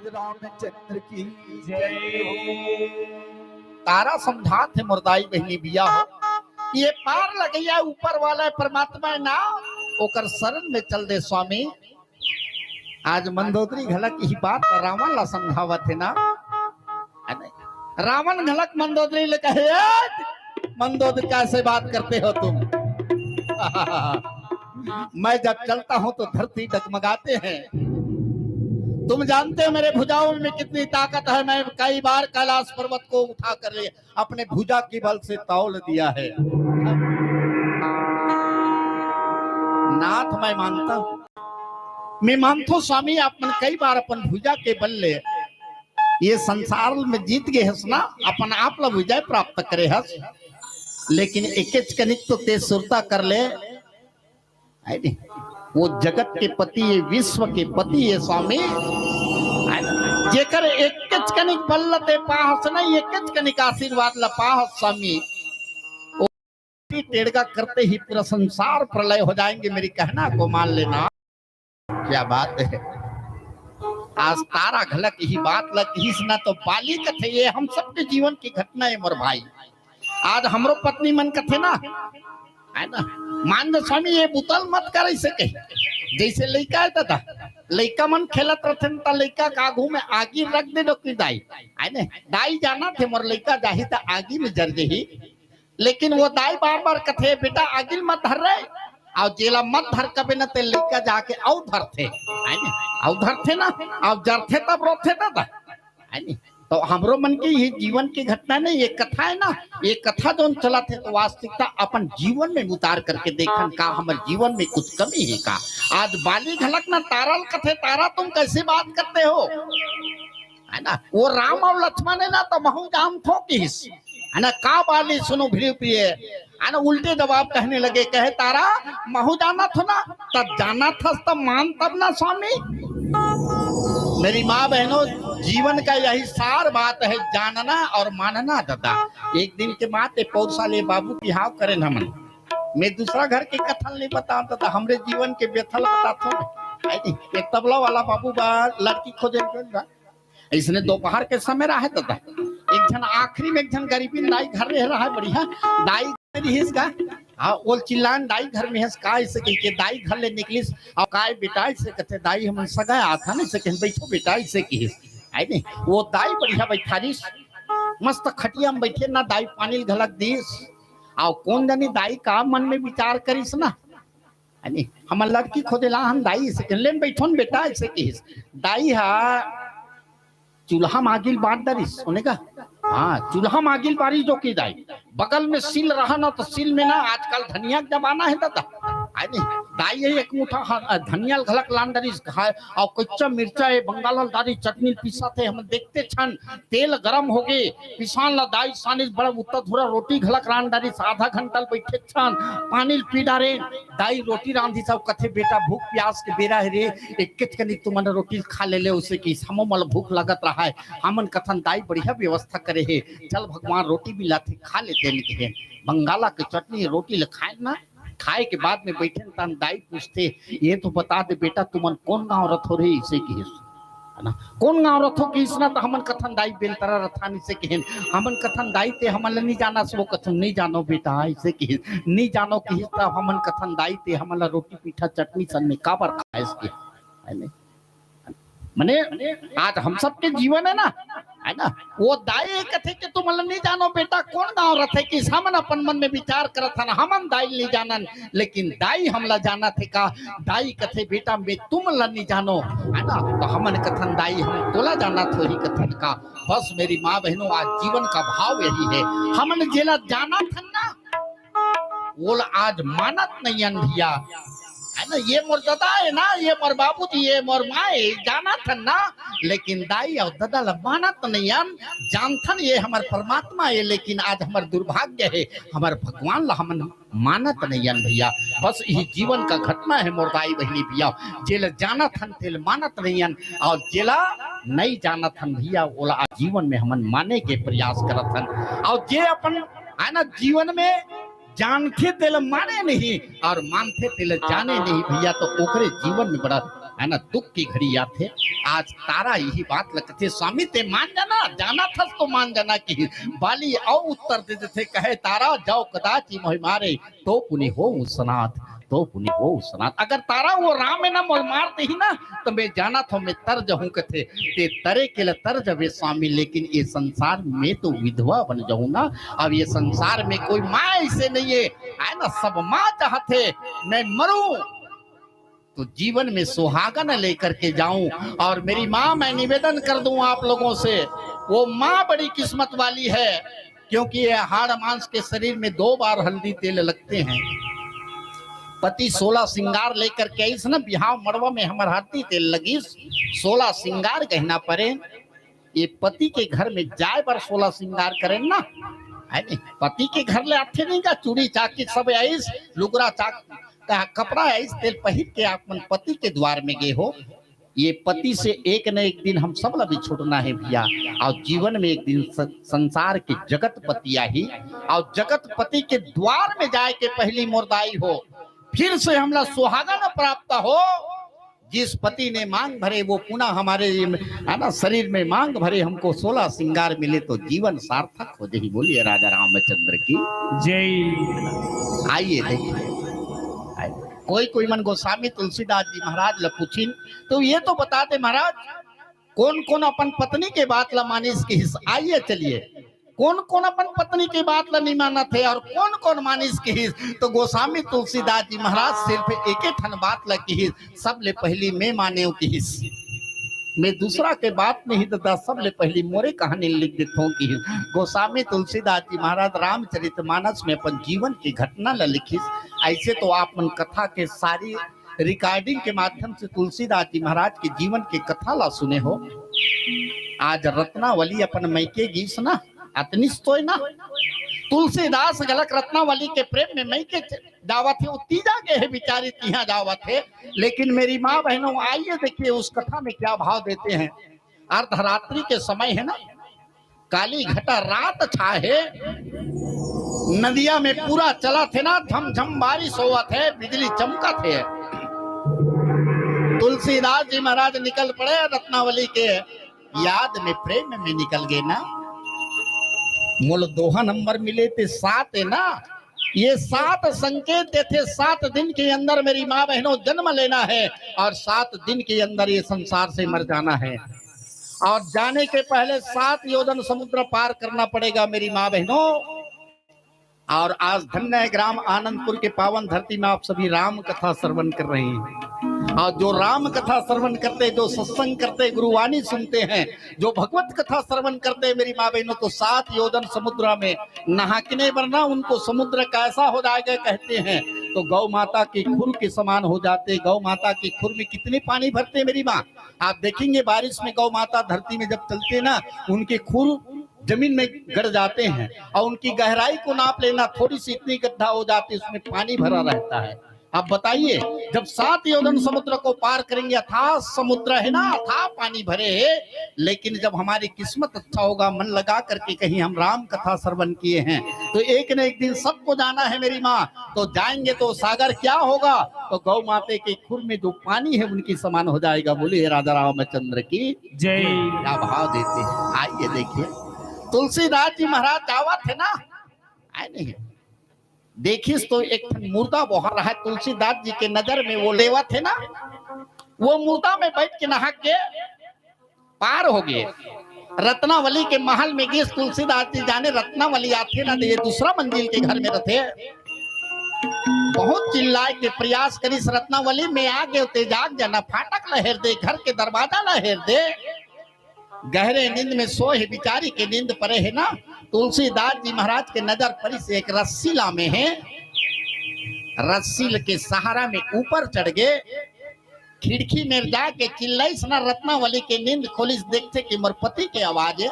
रामचंद्र की तारा समझा थे मुर्दाई बहनी बिया हो ये पार लगैया ऊपर वाला परमात्मा ना ओकर शरण में चल दे स्वामी। आज मंदोदरी घलक ही बात रावण ला समझावत है ना, रावण घलक मंदोदरी ले कहे मंदोदरी कैसे बात करते हो तुम मैं जब चलता हूं तो धरती डगमगाते हैं। तुम जानते हो मेरे भुजाओं में कितनी ताकत है। मैं कई बार कैलाश पर्वत को उठा कर अपने भुजा के बल से तौल दिया है। नाथ मैं मानता हूं, मैं मानता हूं स्वामी अपन कई बार अपन भुजा के बल ले ये संसार में जीत गए हस ना, अपन आप ला विजय प्राप्त करे हस। लेकिन एक कनिक तो तेज सुरता कर ले वो जगत के पति ये विश्व के पति ये स्वामी जेकर एक कनिक बल्लते पाहस नहीं एक कनिक आशीर्वाद लपाहस स्वामी टेढ़गा करते ही पूरा संसार प्रलय हो जाएंगे। मेरी कहना को मान लेना। क्या बात है। आज तारा घलक ही बात लग ही सुना तो बाली कथे ये हम सबके जीवन की घटना है मोर भाई। आज हमरो पत्नी मन कथे ना है ना मान दो स्वामी ये बुतल मत कर सके जैसे लड़का है दादा लड़का मन खेलत रहते त लड़का का आगू में आगी रख दे दो कि दाई है ना दाई जाना थे मोर लड़का जाही तो आगी में जर जही लेकिन वो दाई बार बार कथे बेटा आगिल मत धर रहे और जेला मत धर कबे न ते लड़का जाके औ धरथे है ना औ धरथे ना अब जरथे तब रोथे दादा है ना तो हमरो मन के ये जीवन की घटना नहीं ये कथा है ना ये कथा जो चला थे तो वास्तविकता अपन जीवन में उतार करके देखन का हमारे जीवन में कुछ कमी है का। आज बाली घलक ना तारल कथे तारा तुम कैसे बात करते हो है ना वो राम और लक्ष्मण है ना तो महू जाम ठोकिस है ना का बाली सुनो भिड़े प्रिय है ना उल्टे जवाब कहने लगे कहे तारा महू जाना था ना तब जाना था तब मान तब ना स्वामी। मेरी माँ बहनों जीवन का यही सार बात है जानना और मानना दादा। एक दिन के बाद पौसा ले बाबू की हाव करे न मन मैं दूसरा घर के कथन नहीं बताता था हमरे जीवन के व्यथल बताता हूँ। एक तबला वाला बाबू बा लड़की खोजे इसने दोपहर के समय रहा है दादा एक जन आखिरी में एक जन गरीबी दाई घर रह रहा है बढ़िया दाई का हाँ वो चिल्लान दाई घर में है का ऐसे के दाई घर ले निकलिस और काय बेटा ऐसे कहते दाई हम सगा आता नहीं सके बैठो बेटा ऐसे की है नहीं वो दाई बढ़िया बैठारिस मस्त खटिया में बैठे ना दाई पानी घलक दीस और कौन जानी दाई का मन में विचार करिस ना है हम लड़की खोदेला हम दाई से ले बैठो न बेटा ऐसे की दाई हा चूल्हा मागिल बांट दरिस सुनेगा हाँ चूल्हा मागिल बारी जो की दाई बगल में सिल रहा ना तो सिल में ना आजकल धनिया का जमाना है दादा है नहीं दाई है एक मुठा धनिया घलक लांडरिस और कच्चा मिर्चा है बंगाल दारी चटनी पिसा थे हम देखते छन तेल गरम हो गए किसान ला दाई सानिस बड़ा उत्तर धुरा रोटी घलक लांडरिस आधा घंटा बैठे छन पानी पी डारे दाई रोटी रांधी सब कथे बेटा भूख प्यास के बेरा है रे एक कनिक तुमने रोटी खा ले उसे की हमो मल भूख लगत रहा है हमन कथन दाई बढ़िया व्यवस्था करे है चल भगवान रोटी भी लाते खा लेते हैं बंगाला की चटनी रोटी ले खाए ना खाए के बाद में बैठे तन दाई पूछते ये तो बता दे बेटा तुमन कौन गांव रथ हो रही इसे की है ना कौन गांव रथो की इसना तो हमन कथन दाई बेलतरा रथानी से कहन हमन कथन दाई ते हमन नहीं जाना सो कथन नहीं जानो बेटा इसे की नहीं जानो की तब हमन कथन दाई ते हमन रोटी पीठा चटनी सन में काबर खाए इसके है नहीं मने आज हम सबके जीवन है ना वो दाई कथे कि तुम नहीं जानो बेटा कौन गांव रथे कि हमन अपन मन में विचार करत हन हमन दाई नहीं जानन लेकिन दाई हमला जाना थे का दाई कथे बेटा मैं तुम ला नहीं जानो है ना तो हमन कथन दाई हम तोला जाना थो ही कथन का बस मेरी माँ बहनों आज जीवन का भाव यही है हमन जेला जाना था ना वो आज मानत नहीं अनभिया है ना ये मोर दादा है ना ये मोर बाबू जी ये मोर माँ है जाना था ना लेकिन दाई और दादा लबाना तो नहीं जानथन ये हमारे परमात्मा है लेकिन आज हमारे दुर्भाग्य है हमारे भगवान ला हमन मानत नहीं भैया बस यही जीवन का घटना है मोर दाई बहनी भैया जेल जाना थन तेल मानत नहीं और जेला नहीं जाना थन भैया ओला जीवन में हमन माने के प्रयास करत हन और जे अपन है ना जीवन में जानते तेल माने नहीं और मानते तेल जाने नहीं भैया तो ओकरे जीवन में बड़ा है ना दुख की घड़ी आते आज तारा यही बात लगते स्वामी ते मान जाना था तो मान जाना कि बाली और उत्तर देते थे कहे तारा जाओ कदाच मोह मारे तो पुनि हो सनाथ तो पुनि हो सनाथ अगर तारा वो राम है ना मोल मारते ही ना तो मैं जाना था मैं तर जाऊं कथे ते तरे के लिए तर जबे स्वामी लेकिन ये संसार में तो विधवा बन जाऊं ना अब ये संसार में कोई माँ ऐसे नहीं है ना सब माँ चाहते मैं मरूं तो जीवन में सुहागन लेकर के जाऊं और मेरी माँ मैं निवेदन कर दूं आप लोगों से वो माँ बड़ी किस्मत वाली है क्योंकि ये हाड़ मांस के शरीर में 2 बार हल्दी तेल लगते हैं पति 16 श्रृंगार लेकर के इस ना बिहाव मड़वा में हमार हल्दी तेल लगी 16 श्रृंगार कहना पड़े ये पति के घर में जाए पर 16 श्रृंगार करें ना है नहीं पति के घर ले आते नहीं का चूड़ी चाकी सब आईस लुगरा चाक कहा कपड़ा ऐस तेल पहिर के आप मन पति के द्वार में गए हो। ये पति से एक न एक दिन हम सब ला भी छूटना है भैया। और जीवन में एक दिन संसार के जगत पति आई और जगत पति के द्वार में जाए के पहली मुर्दाई हो। फिर से हमला सुहागा न प्राप्त हो। जिस पति ने मांग भरे वो पुनः हमारे है ना शरीर में मांग भरे, हमको 16 श्रृंगार मिले तो जीवन सार्थक हो जाए। बोलिए राजा रामचंद्र की जय। आइए देखिए, कोई मन गोस्वामी तुलसीदास जी महाराज ला पूछिन तो ये तो बता दे महाराज कौन कौन अपन पत्नी के बात ला मानिस की हिस्स। आइए चलिए, कौन कौन अपन पत्नी की बात ला नहीं माना थे और कौन कौन मानिस की हिस्स। तो गोस्वामी तुलसीदास जी महाराज सिर्फ एक ठन बात ला की हिस्स। सब ले पहली मैं माने की हिस्स, मैं दूसरा के बात नहीं देता। सब ले पहली मोरे कहानी लिख देता हूँ कि गोस्वामी तुलसीदास जी महाराज रामचरितमानस में अपन जीवन की घटना ला लिखी। ऐसे तो आप मन कथा के सारी रिकॉर्डिंग के माध्यम से तुलसीदास जी महाराज के जीवन के कथा ला सुने हो। आज रत्नावली अपन मैके गीस ना अतनिस तो ना तुलसीदास गलक रत्नावली के प्रेम में मैके दावत है। तीजा के है बिचारी तिहा दावत है। लेकिन मेरी माँ बहनों आइए देखिए उस कथा में क्या भाव देते हैं। अर्धरात्रि के समय है ना, काली घटा रात छाहे, नदिया में पूरा चला थे ना, झमझम बारिश हुआ थे, बिजली चमका थे। तुलसीदास जी महाराज निकल पड़े रत्नावली के याद में, प्रेम में निकल गए ना। मूल दोहा नंबर मिले थे 7 है ना। ये 7 संकेत देते 7 दिन के अंदर मेरी माँ बहनों जन्म लेना है और 7 दिन के अंदर ये संसार से मर जाना है। और जाने के पहले 7 योजन समुद्र पार करना पड़ेगा मेरी माँ बहनों। और आज धन्य है ग्राम आनंदपुर के पावन धरती में आप सभी राम कथा श्रवण कर रहे हैं। और जो राम कथा श्रवण करते, जो सत्संग करते, गुरुवाणी सुनते हैं, जो भगवत कथा श्रवण करते हैं मेरी माँ बहनों, तो 7 योजन समुद्र में नहाकने वरना उनको समुद्र कैसा हो जाएगा कहते हैं तो गौ माता के खुर के समान हो जाते। गौ माता के खुर में कितने पानी भरते हैं मेरी माँ, आप देखेंगे बारिश में गौ माता धरती में जब चलते ना उनके खुर जमीन में गड़ जाते हैं। और उनकी गहराई को नाप लेना, थोड़ी सी इतनी गड्ढा हो जाती है, उसमें पानी भरा रहता है। अब बताइए जब 7 योजन समुद्र को पार करेंगे, अथाह समुद्र है ना, अथाह पानी भरे है। लेकिन जब हमारी किस्मत अच्छा होगा, मन लगा करके कहीं हम राम कथा श्रवण किए हैं तो एक न एक दिन सबको जाना है मेरी माँ। तो जाएंगे तो सागर क्या होगा, तो गौ माते के खुर में जो पानी है उनकी समान हो जाएगा। बोलिए राजा रामचंद्र की जय। क्या भाव देते हैं। आइए देखिए तुलसीदास जी महाराज दावा थे ना, आए नहीं देखिस तो एक मुर्दा बहा रहा है। तुलसीदास जी के नजर में वो लेवा थे ना, वो मुर्दा में बैठ के नहा के पार हो गए। रत्नावली के महल में गए तुलसीदास जी, जाने रत्नावली आते ना ये दूसरा मंजिल के घर में रहते। बहुत चिल्लाए के प्रयास करी, रत्नावली में आ गए तेजाग जाना, फाटक लहेर दे, घर के दरवाजा लहेर दे। गहरे नींद में सोए बिचारी के नींद परे है ना। तुलसीदास जी महाराज के नजर परी से एक रस्सी लामे है, रस्सी के सहारा में ऊपर चढ़ गए। खिड़की में जाके चिल्लाई ना, रत्नावली के नींद खोलिस, देखते कि मोर पति के आवाज है।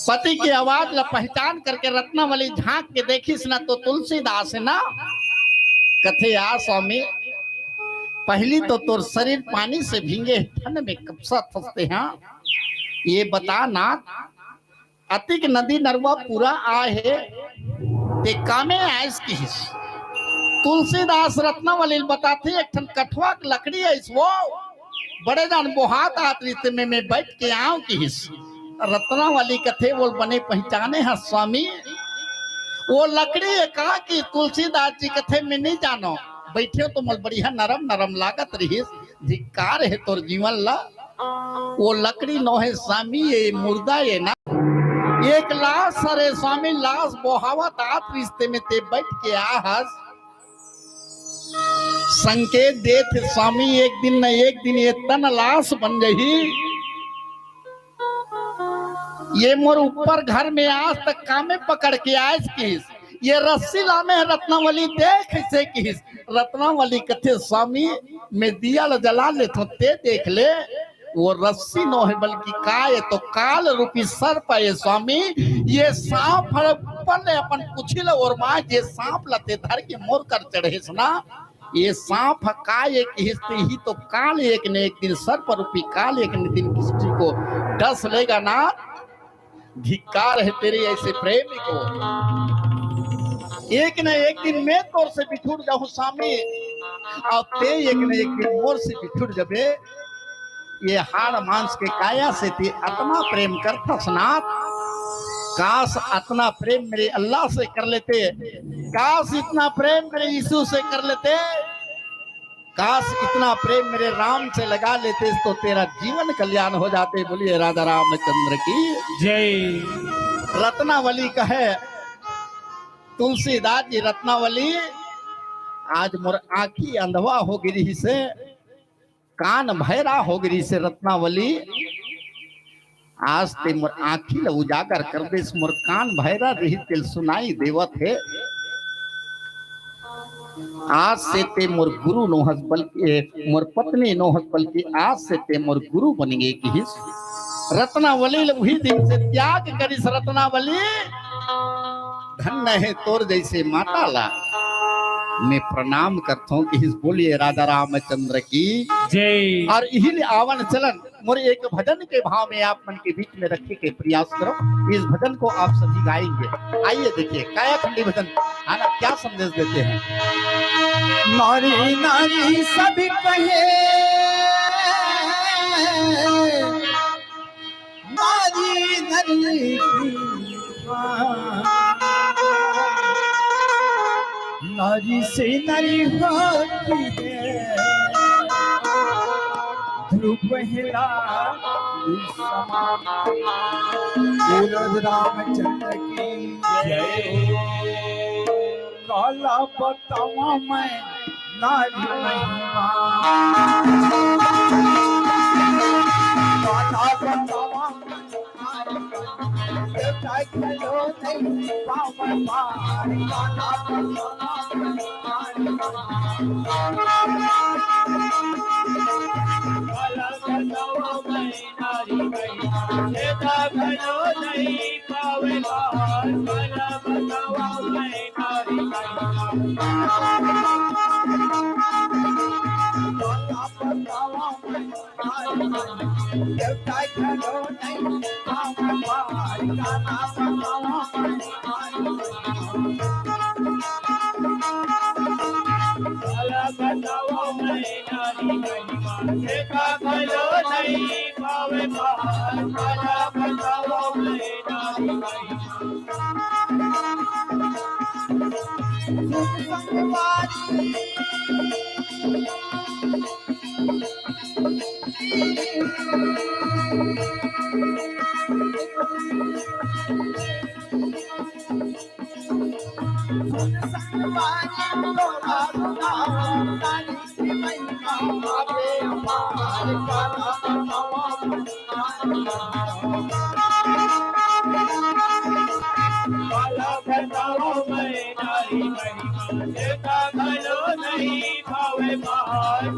पति की आवाज ला पहचान करके रत्नावली झांक के देखिस ना तो तुलसीदास है ना। कथे आ स्वामी, पहली तो तोर शरीर पानी से भींगे, ठंड में कपसा फंसते हैं। ये बता ना अतिक नदी नरवा पूरा आए है ते कामे आइस की हिस। तुलसीदास रत्नावली बताते एक ठन कठवा की लकड़ी है इस वो बड़े जान बोहात आत में मैं बैठ के आऊं की हिस। रत्नावली कथे वो बने पहचाने हैं स्वामी, वो लकड़ी है कहा कि तुलसीदास जी कथे में नहीं जानो, बैठे तो मल बढ़िया नरम नरम लागत रही, धिक्कार है तोर जीवन ला। वो लकड़ी नो है स्वामी, ये मुर्दा है ना, एक लाश अरे स्वामी, लाश बोहावत आत रिश्ते में ते बैठ के आहस। संकेत दे थे स्वामी, एक दिन न एक दिन ये तन लाश बन गई। ये मोर ऊपर घर में आज तक कामे पकड़ के आयस किस, ये रस्सी लामे है रत्नावली देख से किस। रत्नावली कथे स्वामी मैं दिया ला जला ले तो ते देख ले। वो रस्सी नो है बल्कि काय तो काल रूपी सर्प है स्वामी। ये सांप पर अपन कुछिल और माँ ये सांप लते धर के मोर कर चढ़े ना। ये सांप काय एक हिस्से ही तो काल एक ने एक दिन सर्प रूपी काल एक ने दिन किसी को डस लेगा ना। धिक्कार है तेरे ऐसे प्रेमी को। एक न एक दिन मैं तोर से बिछुड़ जाऊं स्वामी और ते एक न एक दिन मोर से बिछुड़ जबे। ये हाड़ मांस के काया से ते अतना प्रेम करता सनात। काश अतना प्रेम मेरे अल्लाह से कर लेते। काश इतना प्रेम मेरे यीशु से कर लेते। काश इतना प्रेम मेरे राम से लगा लेते तो तेरा जीवन कल्याण हो जाते। बोलिए राधा रामचंद्र की जय। रत्नावली कहे तुलसीदास जी रत्नावली आज मोर आंखी अंधवा हो गिरी से कान भैरा हो गिरी से रत्नावली आज ते मोर आंखी ल उजागर कर दे। मोर कान भैरा रही तिल सुनाई देवत है। आज से ते मोर गुरु नोहस बल्कि मोर पत्नी नोहस बल्कि आज से ते मोर गुरु बनेंगे कि रत्नावली वही दिन से त्याग करी। रत्नावली धन्य है तोर जैसे माता ला मैं प्रणाम करता हूँ कि बोलिए राधा रामचंद्र की जय। और यही आवन चलन मोरे एक भजन के भाव में आप मन के बीच में रखने के प्रयास करो। इस भजन को आप सभी गाएंगे। आइए देखिए काया खंडी भजन आना क्या संदेश देते हैं। नारी नारी सभी कहे नारी नारी नारी से नारी होती है। ध्रुव पहला रामचंद्र की जय। काला बतावा मैं नारी महिमा। काला बतावा चलो नहीं पावन पार। काला बतावा मैं नारी महिमा। चलो नहीं पावन पार।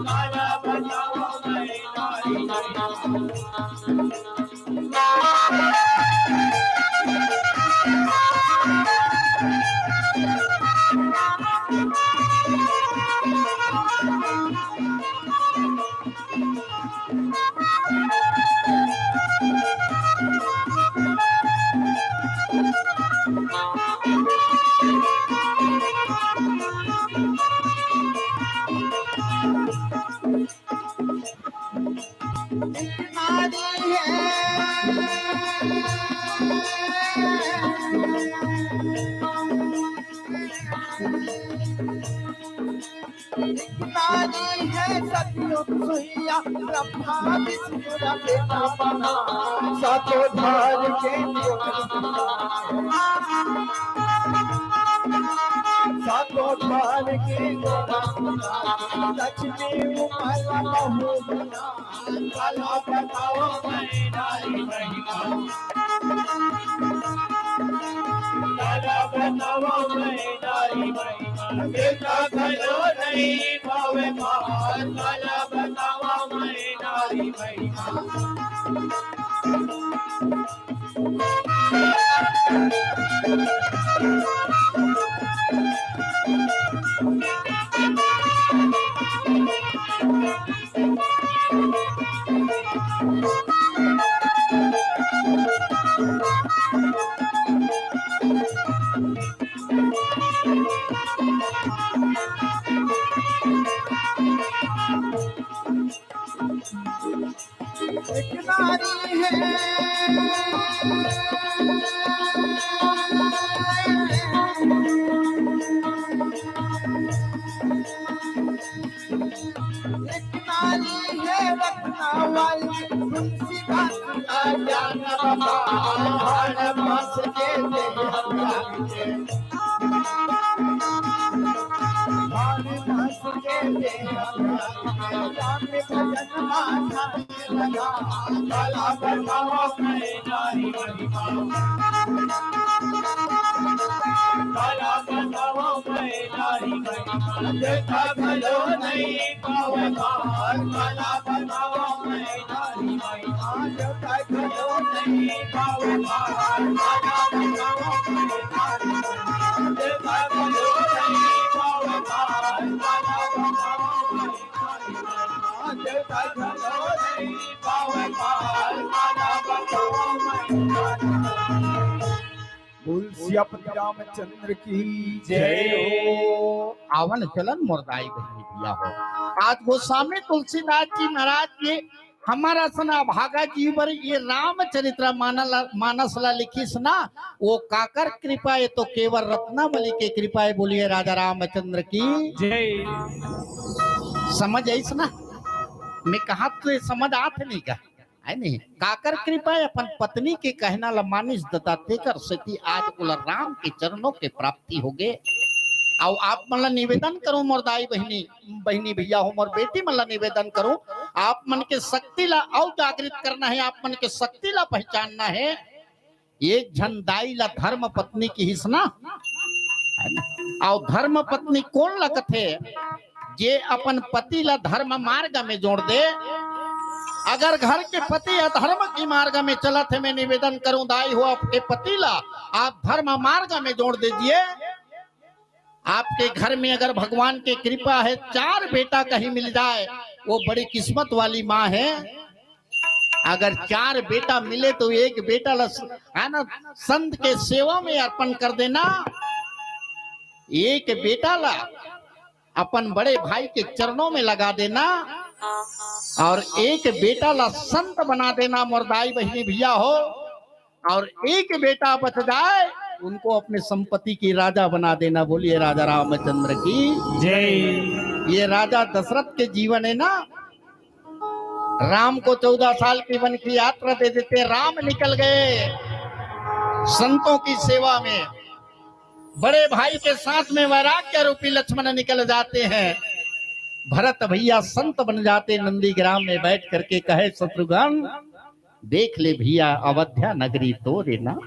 काला बतावा मैं नारी नारी है सतयुग सुइया ब्रह्मा विष्णु बेटा बना सातो धार के सातो धार के लक्ष्मी उमला बहु गुना काला बताओ मैं नारी महिमा काला बताओ मैं नारी महिमा बेटा घरो नहीं पावे पार काला बताओ मैं नारी महिमा एक नारी है एक नारी है रखना वाली तुलसी दास का ज्ञान बाण बस के दे बाण बस के दे राम भजन माथा लगा भला बताओ मैं नारी महिमा भला बताओ मैं नारी महिमा देखा भलो नहीं पावे भार भला बताओ मैं नारी महिमा देखा भलो नहीं पावे भार भला बताओ मैं नारी महिमा देखा भलो नहीं पावे भार भला बताओ मैं नारी महिमा देखा भलो नहीं पावे भार भला बताओ मैं नारी महिमा। बोल सियापति रामचंद्र की जय हो। आवन चलन मुर्दाई बहनी दिया हो। आज गोस्वामी तुलसीदास जी महाराज के हमारा सना भागा जी पर ये रामचरित्र मानस ला लिखी सना वो काकर कृपा है तो केवल रत्नावली के कृपा है। बोलिए राजा रामचंद्र की जय। समझ आई सना मैं कहा तो समझ आत नहीं का है नहीं काकर कृपा अपन पत्नी के कहना ला मानिस दता तेकर सती आज बोला राम के चरणों के प्राप्ति हो गए। और आप मतलब निवेदन करो मोरदाई बहनी भैया हो मोर बेटी मतलब निवेदन करो आप मन के शक्ति ला और जागृत करना है। आप मन के शक्ति ला पहचानना है। एक झंडाई ला धर्म पत्नी की हिस्ना और धर्म पत्नी कौन लगत है जे अपन पति ला धर्म मार्ग में जोड़ दे। अगर घर के पति अधर्म की मार्ग में चलत है मैं निवेदन करूं दाई हो आपके पति ला आप धर्म मार्ग में जोड़ दीजिए। आपके घर में अगर भगवान की कृपा है 4 बेटा कहीं मिल जाए वो बड़ी किस्मत वाली माँ है। अगर 4 बेटा मिले तो एक बेटा है ना संत के सेवा में अर्पण कर देना। एक बेटा ला अपन बड़े भाई के चरणों में लगा देना और एक बेटा ला संत बना देना मुर्दाई बहनी भैया हो। और एक बेटा बच जाए उनको अपने संपत्ति की राजा बना देना। बोलिए राजा रामचंद्र की जय। ये राजा दशरथ के जीवन है ना। राम को 14 साल की वन की यात्रा दे देते राम निकल गए संतों की सेवा में। बड़े भाई के साथ में वैराग्य रूपी लक्ष्मण निकल जाते हैं। भरत भैया संत बन जाते नंदीग्राम में बैठ करके कहे शत्रुघ्न देख ले भैया अयोध्या नगरी तो रे ना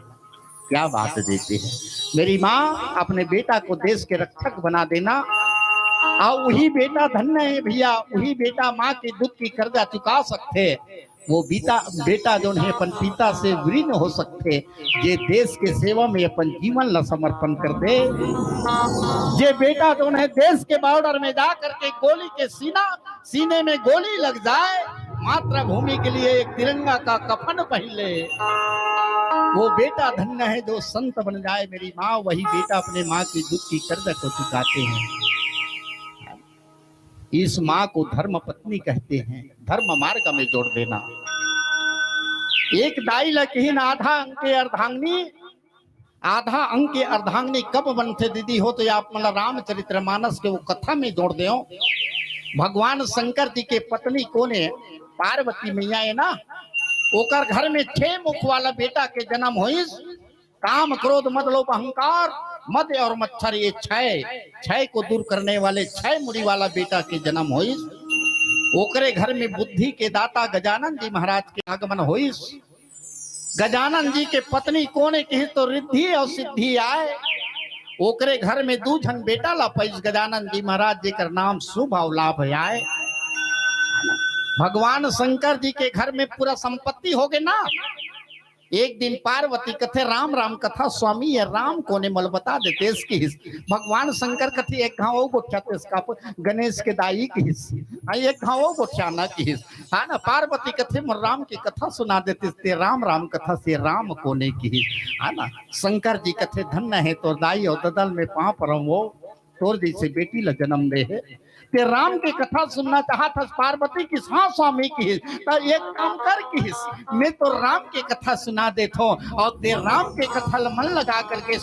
क्या बात देते हैं। मेरी माँ अपने बेटा को देश के रक्षक बना देना और वही बेटा धन्य है भैया। वही बेटा माँ के दुख की कर्जा चुका सकते। वो बेटा जो है अपन पिता से विलीन हो सकते ये देश के सेवा में अपन जीवन ला समर्पण कर दे। ये बेटा जो है देश के बॉर्डर में जा करके गोली के सीने में गोली लग जाए मातृभूमि के लिए एक तिरंगा का कफन पहले वो बेटा धन्य है जो संत बन जाए। मेरी माँ वही बेटा अपने माँ की दुख की कर्जा को चुकाते हैं। इस माँ को धर्म पत्नी कहते हैं। धर्म मार्ग में जोड़ देना। एक दाई लकीन आधा अंक के अर्धांगनी कब बनते दीदी हो तो आप मतलब रामचरित्र मानस के वो कथा में जोड़ दे। भगवान शंकर जी के पत्नी कोने पार्वती मैया है ना ओकर घर में 6 मुख वाला बेटा के जन्म होइस। काम क्रोध मद लोभ अहंकार मद और मच्छर ये 6 को दूर करने वाले 6 मुड़ी वाला बेटा के जन्म होइस। ओकरे घर में बुद्धि के दाता गजानन जी महाराज के आगमन होइस। गजानन जी के पत्नी कोने की तो रिद्धि और सिद्धि आए। ओकरे घर में 2 जन बेटा ला पैस गजानन जी महाराज जी का नाम शुभ और लाभ आए। भगवान शंकर जी के घर में पूरा संपत्ति हो गए ना। एक दिन पार्वती कथे राम राम कथा स्वामी ये राम कोने मल बता देते इसकी हिस्स भगवान शंकर कथे एक घाव गोठा इसका गणेश के दाई की हिस्स एक घाव गोठा की हिस्स है ना पार्वती कथे मोर राम की कथा सुना देते ते राम राम कथा से राम कोने की हिस्स है ना शंकर जी कथे धन्य है तो दाई और ददल में पाँव पर वो तोर जैसे बेटी ला जन्म दे है ते राम की कथा सुनना चाहा था पार्वती की हाँ स्वामी की तो एक काम कर की मैं तो राम की कथा सुना देता हूँ और ते राम के कथा मन लगा करके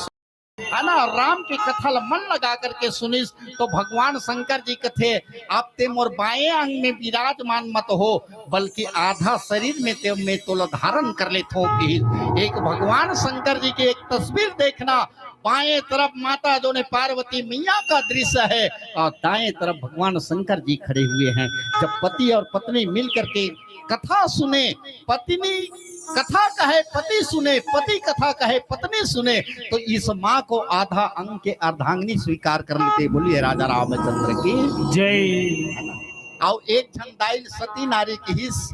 है ना राम की कथा मन लगा करके सुनिस तो भगवान शंकर जी कथे आप ते मोर बाएं अंग में विराजमान मत हो बल्कि आधा शरीर में ते मैं तो धारण कर लेता हूँ कि एक भगवान शंकर जी की एक तस्वीर देखना बाएं तरफ माता जो ने पार्वती मैया का दृश्य है और दाएं तरफ भगवान शंकर जी खड़े हुए हैं जब पति और पत्नी मिल करके कथा सुने पत्नी कथा कहे पति सुने पति कथा कहे पत्नी सुने तो इस माँ को आधा अंग के अर्धांगिनी स्वीकार कर लेते बोलिए राजा रामचंद्र की जय। और एक झंडाइल सती नारी की हिस्स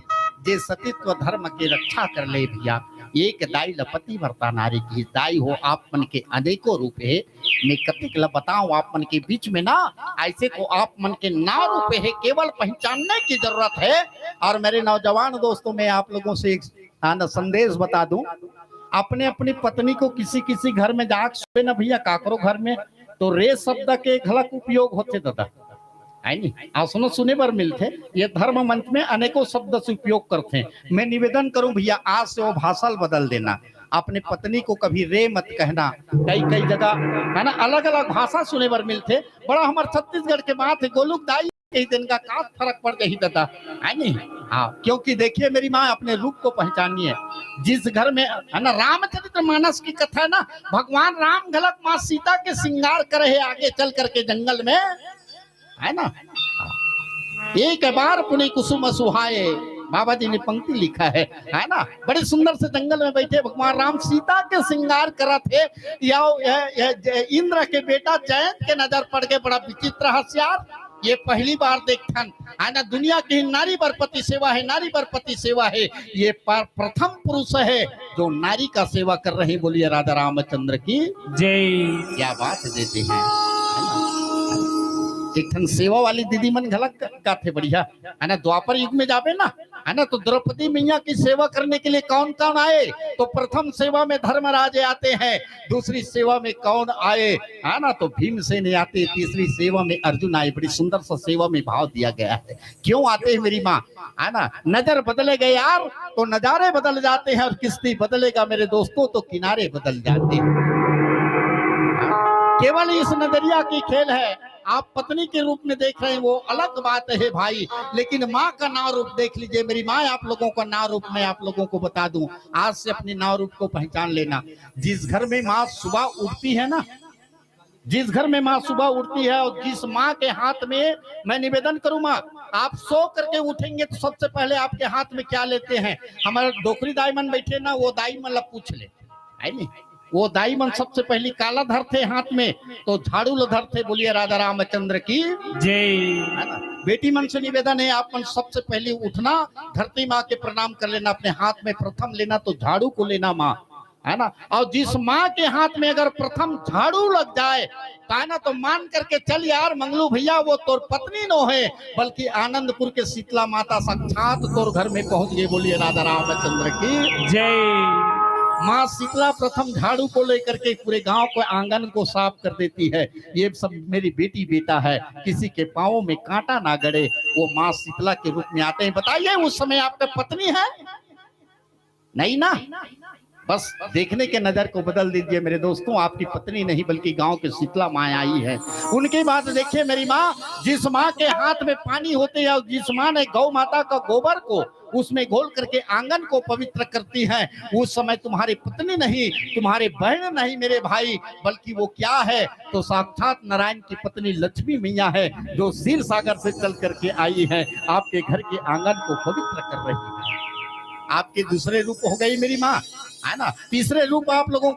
जे सतीत्व धर्म के रक्षा कर ले भैया एक दाई लपति वर्ता नारी की दाई हो आप मन के अनेकों रूप है मैं कतिक ल बताऊं आप मन के बीच में ना ऐसे को आप मन के ना रूप है केवल पहचानने की जरूरत है और मेरे नौजवान दोस्तों मैं आप लोगों से एक संदेश बता दूं अपने अपनी पत्नी को किसी किसी घर में जाग सुबह ना भैया काकरो घर में तो रे शब्द के घलक उपयोग होते दादा है नहीं आप सुनो सुने पर मिलते ये धर्म मंच में अनेकों शब्द से उपयोग करते हैं मैं निवेदन करूं भैया आज से वो भाषा बदल देना अपने पत्नी को कभी रे मत कहना कई कई जगह है ना अलग अलग भाषा सुने पर मिलते बड़ा हमारे छत्तीसगढ़ के बात है गोलुक दाई कई दिन का का फर्क पड़ गई दादा है नहीं हाँ क्योंकि देखिए मेरी माँ अपने रूप को पहचानी है जिस घर में है ना रामचरित्र मानस की कथा है ना भगवान राम गलत माँ सीता के श्रृंगार करे आगे चल करके जंगल में है ना एक बार पुणे कुसुम सुहाए बाबा जी ने पंक्ति लिखा है ना बड़े सुंदर से जंगल में बैठे भगवान राम सीता के श्रृंगार करा थे या इंद्र के बेटा जयंत के नजर पड़ गए बड़ा विचित्र हथियार ये पहली बार देखन है ना दुनिया की नारी पर पति सेवा है नारी पर पति सेवा है ये प्रथम पुरुष है जो नारी का सेवा कर रहे हैं बोलिए राधा रामचंद्र की जय। क्या बात देते हैं एक सेवा वाली दीदी मन घलक का थे बढ़िया है ना द्वापर युग में जावे ना है ना तो द्रौपदी मैया की सेवा करने के लिए कौन कौन आए तो प्रथम सेवा में धर्मराजे आते हैं दूसरी सेवा में कौन आए है ना तो भीमसेन आते तीसरी सेवा में अर्जुन आए बड़ी सुंदर सा सेवा में भाव दिया गया है क्यों आते हैं मेरी माँ है ना नजर बदले गए यार तो नजारे बदल जाते हैं और किस्ती बदलेगा मेरे दोस्तों तो किनारे बदल जाते हैं केवल इस नजरिया की खेल है आप पत्नी के रूप में देख रहे हैं वो अलग बात है भाई लेकिन माँ का नाव रूप देख लीजिए मेरी माँ आप लोगों का नाव रूप मैं आप लोगों को बता दूं आज से अपने नाव रूप को पहचान लेना जिस घर में माँ सुबह उठती है ना जिस घर में माँ सुबह उठती है और जिस माँ के हाथ में मैं निवेदन करूँ माँ आप सो करके उठेंगे तो सबसे पहले आपके हाथ में क्या लेते हैं हमारे डोकरी दाईमन बैठे ना वो दाईमन ला पूछ ले है नहीं वो दाई मन सबसे पहली काला धरते हाथ में तो झाड़ू लो धरते बोलिए राधा रामचंद्र की जय। बेटी मन से निवेदन है आप मन सबसे पहले उठना धरती माँ के प्रणाम कर लेना अपने हाथ में प्रथम लेना तो झाड़ू को लेना माँ है ना और जिस माँ के हाथ में अगर प्रथम झाड़ू लग जाए है ना तो मान करके चल यार मंगलू भैया वो तोर पत्नी नो है बल्कि आनंदपुर के शीतला माता साक्षात तोर घर में पहुंच गए बोलिए राधा रामचंद्र की जय। माँ शीतला प्रथम झाड़ू को लेकर के पूरे गांव को आंगन को साफ कर देती है ये सब मेरी बेटी बेटा है किसी के पाँव में कांटा ना गड़े वो माँ शीतला के रूप में आते हैं बताइए उस समय आपका पत्नी है नहीं ना बस देखने के नजर को बदल दीजिए मेरे दोस्तों आपकी पत्नी नहीं बल्कि गांव के शीतला माँ आई है उनके बाद देखिए मेरी माँ जिस माँ के हाथ में पानी होते हैं जिस माँ ने गौ माता का गोबर को उसमें घोल करके आंगन को पवित्र करती है उस समय तुम्हारी पत्नी नहीं तुम्हारे बहन नहीं मेरे भाई बल्कि वो क्या है तो साक्षात नारायण की पत्नी लक्ष्मी मैया है जो क्षीर सागर से चल करके आई है आपके घर के आंगन को पवित्र कर रही है आपके दूसरे रूप हो गई मेरी माँ है ना तीसरे रूप आप लोगों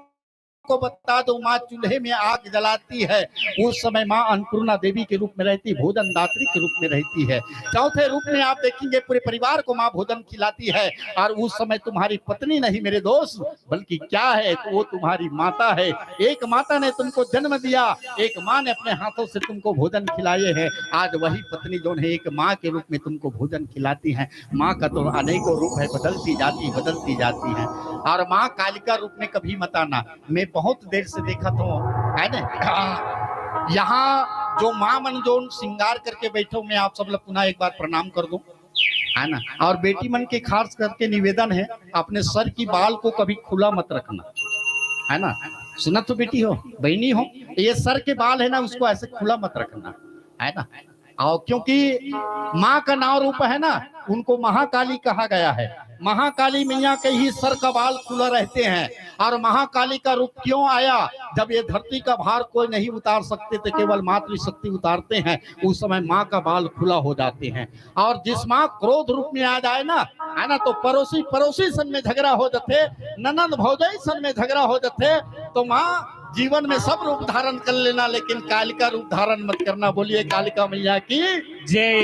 को बता दो, माँ चूल्हे में आग जलाती है, उस समय माँ अन्नपूर्णा देवी के रूप में रहती, भोजन दात्री के रूप में रहती है। चौथे रूप में आप देखेंगे पूरे परिवार को माँ भोजन खिलाती है, और उस समय तुम्हारी पत्नी नहीं मेरे दोस्त, बल्कि क्या है, तो वो तुम्हारी माता है। एक माता ने तुमको जन्म दिया, एक माँ ने अपने हाथों से तुमको भोजन खिलाए हैं। आज वही पत्नी जो है एक माँ के रूप में तुमको भोजन खिलाती है। माँ का तो अनेकों रूप है, बदलती जाती है। और माँ कालिका रूप में कभी मत आना। मैं बहुत देर से देखा तो है ना, यहाँ जो माँ मन जो श्रृंगार करके बैठो, मैं आप सब लोग पुनः एक बार प्रणाम कर दूं, है ना। और बेटी मन के खास करके निवेदन है, अपने सर की बाल को कभी खुला मत रखना, है ना। सुना तो बेटी हो, बहनी हो, ये सर के बाल है ना, उसको ऐसे खुला मत रखना, है ना। और क्योंकि माँ का नाम रूप है ना, उनको महाकाली कहा गया है। महाकाली मैया के ही सर का बाल खुला रहते हैं। और महाकाली का रूप क्यों आया? जब ये धरती का भार कोई नहीं उतार सकते थे, केवल मातृशक्ति उतारते हैं, उस समय माँ का बाल खुला हो जाते हैं। और जिस माँ क्रोध रूप में आ जाए ना, है ना, तो पड़ोसी सन में झगड़ा हो जाते, ननद भौजाई सन में झगड़ा हो जाते। तो माँ जीवन में सब रूप धारण कर लेना, लेकिन कालिका रूप धारण मत करना। बोलिए कालिका मैया की जय।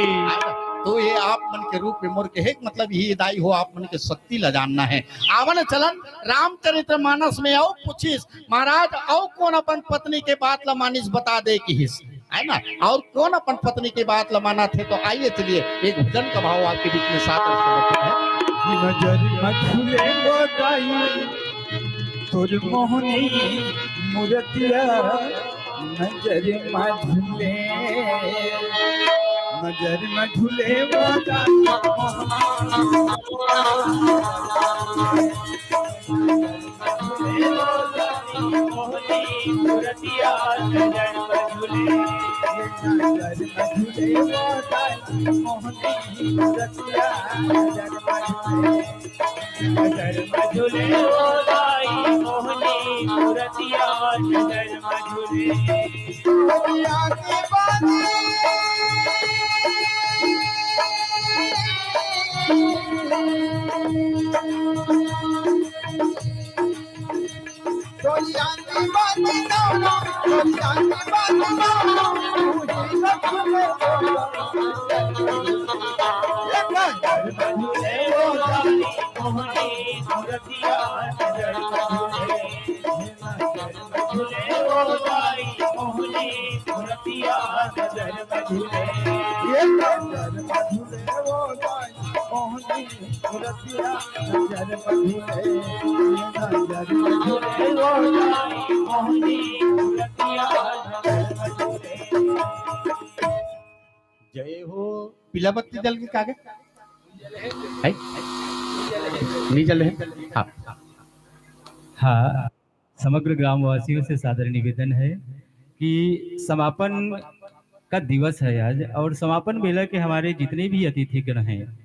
तो ये आप मन के रूप में मोर के एक मतलब यही दाई हो, आप मन के शक्ति ला जानना है। आवन चलन रामचरितमानस में आओ पूछिस, महाराज आओ कौन अपन पत्नी के बात ला मानिस बता दे कि हिस, है ना। और कौन अपन पत्नी के बात ला माना थे। तो आइए चलिए एक भजन का भाव आपके बीच में साथ है। नजर मझुले गोदाई तोर मोहनी मूर्तिया, नजर मझुले गोदाई मोहनी मूर्तिया, नजर मझुले, नजर मझुले गोदाई मोहनी मूर्तिया, नजर मझुले, नजर मझुले गोदाई मोहनी मूर्तिया, नजर मझुले। जय हो। पीला बत्ती जल के कागे है नहीं जल है। हाँ हाँ, समग्र ग्रामवासियों से सादर निवेदन है कि समापन का दिवस है आज, और समापन मेला के हमारे जितने भी अतिथिगण हैं,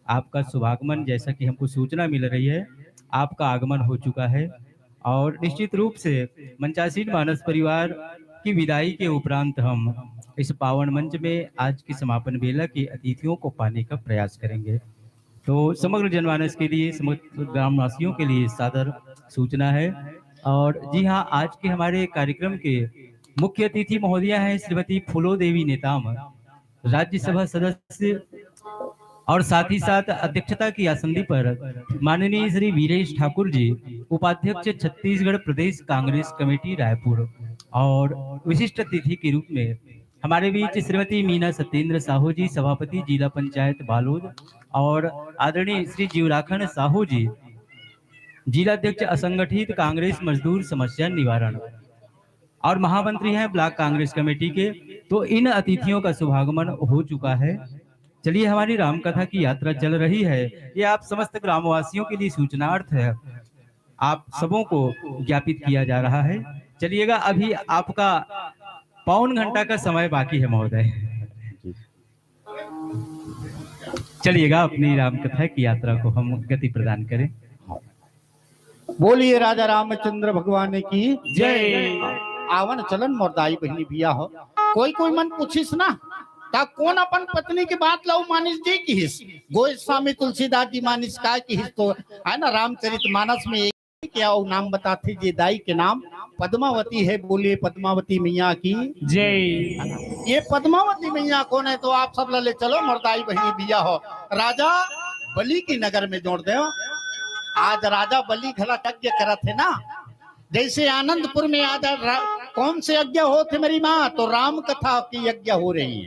आपका शुभागमन, जैसा कि हमको सूचना मिल रही है, आपका आगमन हो चुका है। और निश्चित रूप से मंचासीन मानस परिवार की विदाई के उपरांत हम इस पावन मंच में आज की समापन मेला के अतिथियों को पाने का प्रयास करेंगे। तो समग्र जनमानस के लिए, समग्र ग्रामवासियों के लिए सादर सूचना है। और जी हाँ, आज के हमारे कार्यक्रम के मुख्य अतिथि महोदया हैं श्रीमती फूलो देवी नेताम, राज्यसभा सदस्य, और साथ ही साथ अध्यक्षता की आसंदी पर माननीय श्री वीरेश ठाकुर जी, उपाध्यक्ष छत्तीसगढ़ प्रदेश कांग्रेस कमेटी रायपुर। और विशिष्ट अतिथि के रूप में हमारे बीच श्रीमती मीना सत्येंद्र साहू जी, सभापति जिला पंचायत बालोद, और आदरणीय श्री जीवराखन साहू जी, जिलाध्यक्ष असंगठित कांग्रेस मजदूर समस्या निवारण, और महामंत्री हैं ब्लॉक कांग्रेस कमेटी के। तो इन अतिथियों का शुभागमन हो चुका है। चलिए, हमारी रामकथा की यात्रा चल रही है, ये आप समस्त ग्रामवासियों के लिए सूचनार्थ है, आप सबों को ज्ञापित किया जा रहा है। चलिएगा, अभी आपका पौन घंटा का समय बाकी है महोदय। चलिएगा, अपनी रामकथा की यात्रा को हम गति प्रदान करें। बोलिए राजा रामचंद्र भगवान की जय। आवन चलन मोरदाई बहनी बिया हो। कोई मन पूछिस ना, ता कौन अपन पत्नी के बात लाऊ मानिस जी की हिस, गोस्वामी तुलसीदास जी मानिस का की हिस। तो है ना, रामचरितमानस में क्या वो नाम बताते जे दाई के नाम पद्मावती है, बोलिए पद्मावती मैया की जय। ये पद्मावती मैया कौन है? तो आप सब ले चलो मर्दाई बहनी बिया हो राजा बलि की नगर में जोड़ दे। आज राजा बलि घला यज्ञ करा थे ना, जैसे आनंदपुर में आज कौन से यज्ञ हो थे मेरी माँ? तो राम कथा की यज्ञ हो रही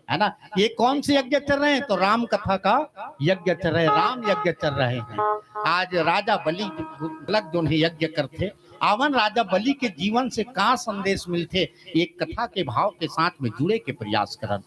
है ना। ये कौन से यज्ञ चल रहे हैं? तो राम कथा का यज्ञ चल रहे हैं, राम यज्ञ चल रहे हैं। आज राजा बलि गलत जो है यज्ञ करते आवन राजा बलि के जीवन से कहाँ संदेश मिलते, एक कथा के भाव के साथ में जुड़े के प्रयास करन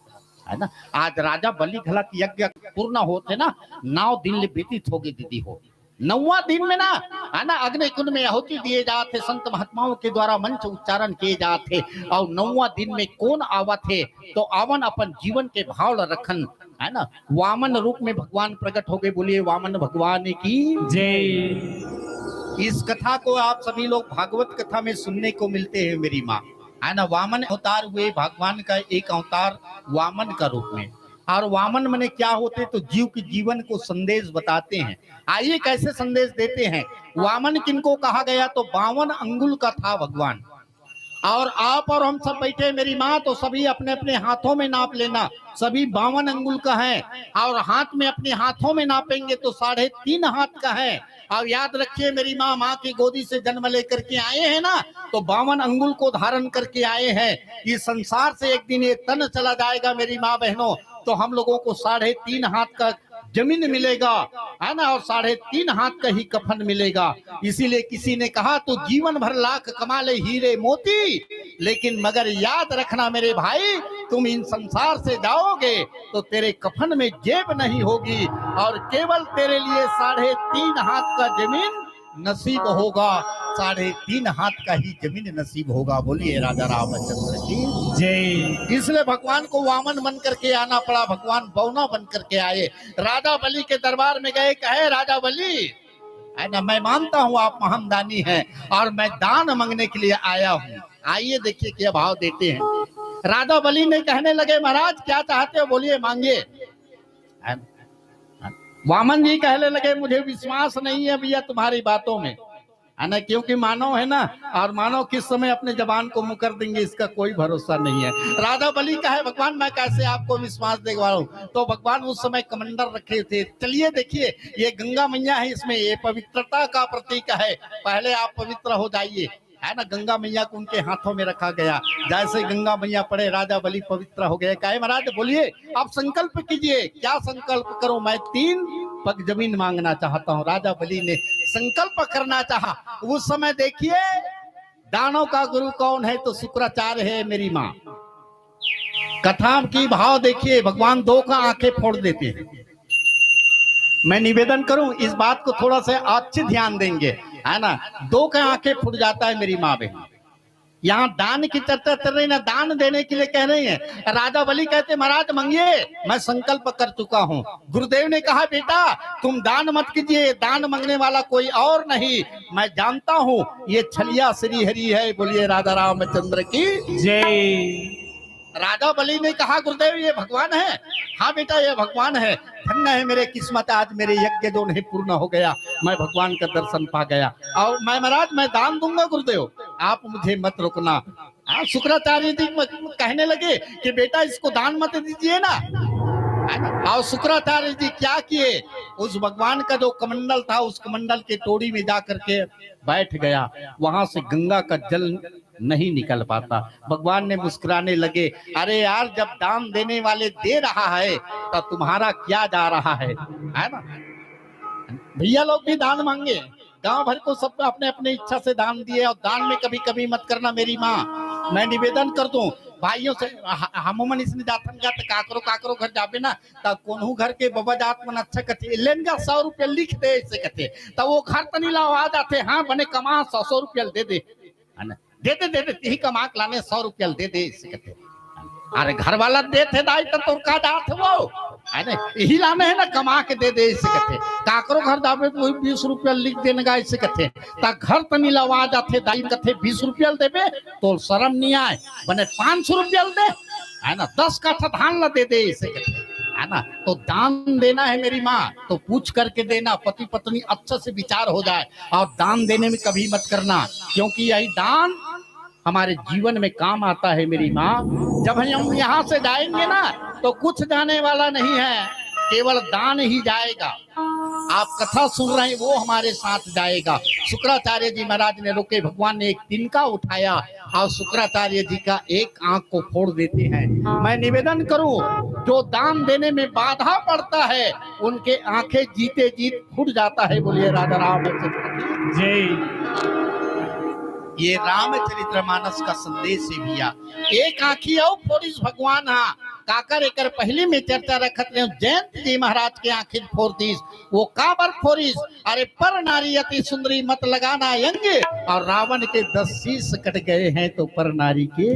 है ना। आज राजा बलि घला की यज्ञ पूर्ण होते ना, 9 दिन व्यतीत हो गए दीदी हो। 9वां दिन में ना है ना अग्नि कुंड में आहुति दिए जाते, संत महात्माओं के द्वारा मंच उच्चारण किए जाते। और 9वां दिन में कौन आवा थे? तो आवन अपन जीवन के भाव रखन है ना, वामन रूप में भगवान प्रकट हो गए। बोलिए वामन भगवान की जय। इस कथा को आप सभी लोग भागवत कथा में सुनने को मिलते हैं मेरी माँ है ना। वामन अवतार हुए भगवान का एक अवतार वामन का रूप में। और वामन मने क्या होते? तो जीव के जीवन को संदेश बताते हैं। आइए कैसे संदेश देते हैं। वामन किनको कहा गया? तो 52 अंगुल का था भगवान। और आप और हम सब बैठे मेरी माँ, तो सभी अपने अपने हाथों में नाप लेना, सभी 52 अंगुल का है। और हाथ में अपने हाथों में नापेंगे तो 3.5 हाथ का है। और याद रखिए मेरी माँ, माँ की गोदी से जन्म लेकर के आए हैं ना, तो 52 अंगुल को धारण करके आए हैं। इस संसार से एक दिन ये तन चला जाएगा मेरी माँ बहनों, तो हम लोगों को 3.5 हाथ का जमीन मिलेगा है ना, और 3.5 हाथ का ही कफन मिलेगा। इसीलिए किसी ने कहा तो जीवन भर लाख कमा ले हीरे मोती, लेकिन मगर याद रखना मेरे भाई, तुम इन संसार से जाओगे तो तेरे कफन में जेब नहीं होगी, और केवल तेरे लिए 3.5 हाथ का जमीन नसीब होगा। 3.5 हाथ का ही जमीन नसीब होगा। बोलिए राजा रामचंद्र की जय। इसलिए भगवान को वामन बन करके आना पड़ा, भगवान बौना बन करके आए। राजा बलि के दरबार में गए, कहे राजा बलि है ना, मैं मानता हूँ आप महान दानी हैं और मैं दान मांगने के लिए आया हूँ। आइए देखिए क्या भाव देते हैं। राजा बलि ने कहने लगे महाराज क्या चाहते हो? बोलिए मांगिए। वामन जी कहने लगे मुझे विश्वास नहीं है भैया तुम्हारी बातों में है ना, क्योंकि मानव है ना, और मानव किस समय अपने जबान को मुकर देंगे इसका कोई भरोसा नहीं है। राजा बलि कहे भगवान मैं कैसे आपको विश्वास दिलवाऊं? तो भगवान उस समय कमंडल रखे थे। चलिए देखिए ये गंगा मैया है, इसमें ये पवित्रता का प्रतीक है। पहले आप पवित्र हो जाइए है ना। गंगा मैया को उनके हाथों में रखा गया। जैसे गंगा मैया पड़े राजा बलि पवित्र हो गए। कहे महाराज बोलिए आप संकल्प कीजिए। क्या संकल्प करो? मैं 3 पग जमीन मांगना चाहता हूँ। राजा बलि ने संकल्प करना चाहा। उस समय देखिए दानों का गुरु कौन है? तो शुक्राचार्य है मेरी माँ। कथा की भाव देखिए, भगवान 2 का आंखें फोड़ देते हैं। मैं निवेदन करूं इस बात को थोड़ा सा अच्छे ध्यान देंगे है ना। 2 का आंखें फूट जाता है मेरी माँ बहन। यहाँ दान की चर्चा चल रही ना, दान देने के लिए कह रही है। राजा बलि कहते महाराज मांगिए, मैं संकल्प कर चुका हूँ। गुरुदेव ने कहा बेटा तुम दान मत कीजिए, दान मांगने वाला कोई और नहीं, मैं जानता हूँ ये छलिया श्री हरि है। बोलिए राधा रामचंद्र की जय। राजा बलि ने कहा गुरुदेव ये भगवान है? हाँ बेटा ये भगवान है। धन्य है मेरे किस्मत, आज मेरे यज्ञ जो नहीं पूर्ण हो गया, मैं भगवान का दर्शन पा गया। और मैं महाराज मैं दान दूंगा गुरुदेव, आप मुझे मत रोकना। शुक्राचार्य जी कहने लगे कि बेटा इसको दान मत दीजिए ना। और शुक्राचार्य जी क्या किए? उस भगवान का जो कमंडल था उस कमंडल के तोड़ी में जा करके बैठ गया। वहां से गंगा का जल नहीं निकल पाता। भगवान ने मुस्कुराने लगे, अरे यार जब दान देने वाले दे रहा है तो तुम्हारा क्या जा रहा है ना। भैया लोग भी दान मांगे, गांव भर को सब अपने अपने इच्छा से दान दिए। और दान में कभी कभी मत करना मेरी माँ, मैं निवेदन कर दूं भाइयों से। हम इसने जातन का काकरो घर जाबे ना, तब कोनहू घर के बाबा जात मन अच्छा कहते लेन का 100 रुपया लिख दे ऐसे कहते, तब वो घर तनी ला आ जाते। हाँ बने कमा 100 रुपया दे दे है ना, दे यही कमा के लाने 100 रुपया दे दे ऐसे कहते। अरे घर वाला देते दाई तो का जात वो है ना, यही लाने है ना कमा के दे दे ऐसे कहते। काकरो घर जाबे तो 20 रुपया लिख देने का ऐसे कहते। ता घर तनी लवा जाते दाई कहते 20 रुपया देबे तो शर्म नहीं आए, बने 500 रुपया दे है ना, 10 काठा धान ला दे दे ऐसे कहते। है ना। तो दान देना है मेरी माँ तो पूछ करके देना, पति पत्नी अच्छे से विचार हो जाए, और दान देने में कभी मत करना, क्योंकि यही दान हमारे जीवन में काम आता है मेरी माँ। जब हम यहाँ से जाएंगे ना तो कुछ जाने वाला नहीं है, केवल दान ही जाएगा। आप कथा सुन रहे हैं वो हमारे साथ जाएगा। शुक्राचार्य जी महाराज ने रोके, भगवान ने एक तिनका उठाया और शुक्राचार्य जी का एक आंख को फोड़ देते हैं। मैं निवेदन करूं, जो दान देने में बाधा पड़ता है उनके आंखें जीते जीत फूट जाता है। बोलिए राजा रामचंद्र की जय। ये रामचरितमानस का संदेश है भैया। एक आंखी और फोड़ीस भगवान हा काकर एकर पहले में चर्चा रखत रहे जयंत जी महाराज के आंखिर फोड़तीस, वो काबर फोड़ीस, अरे पर नारी अति सुंदरी मत लगाना यंगे, और रावण के 10 शीश कट गए हैं तो पर नारी के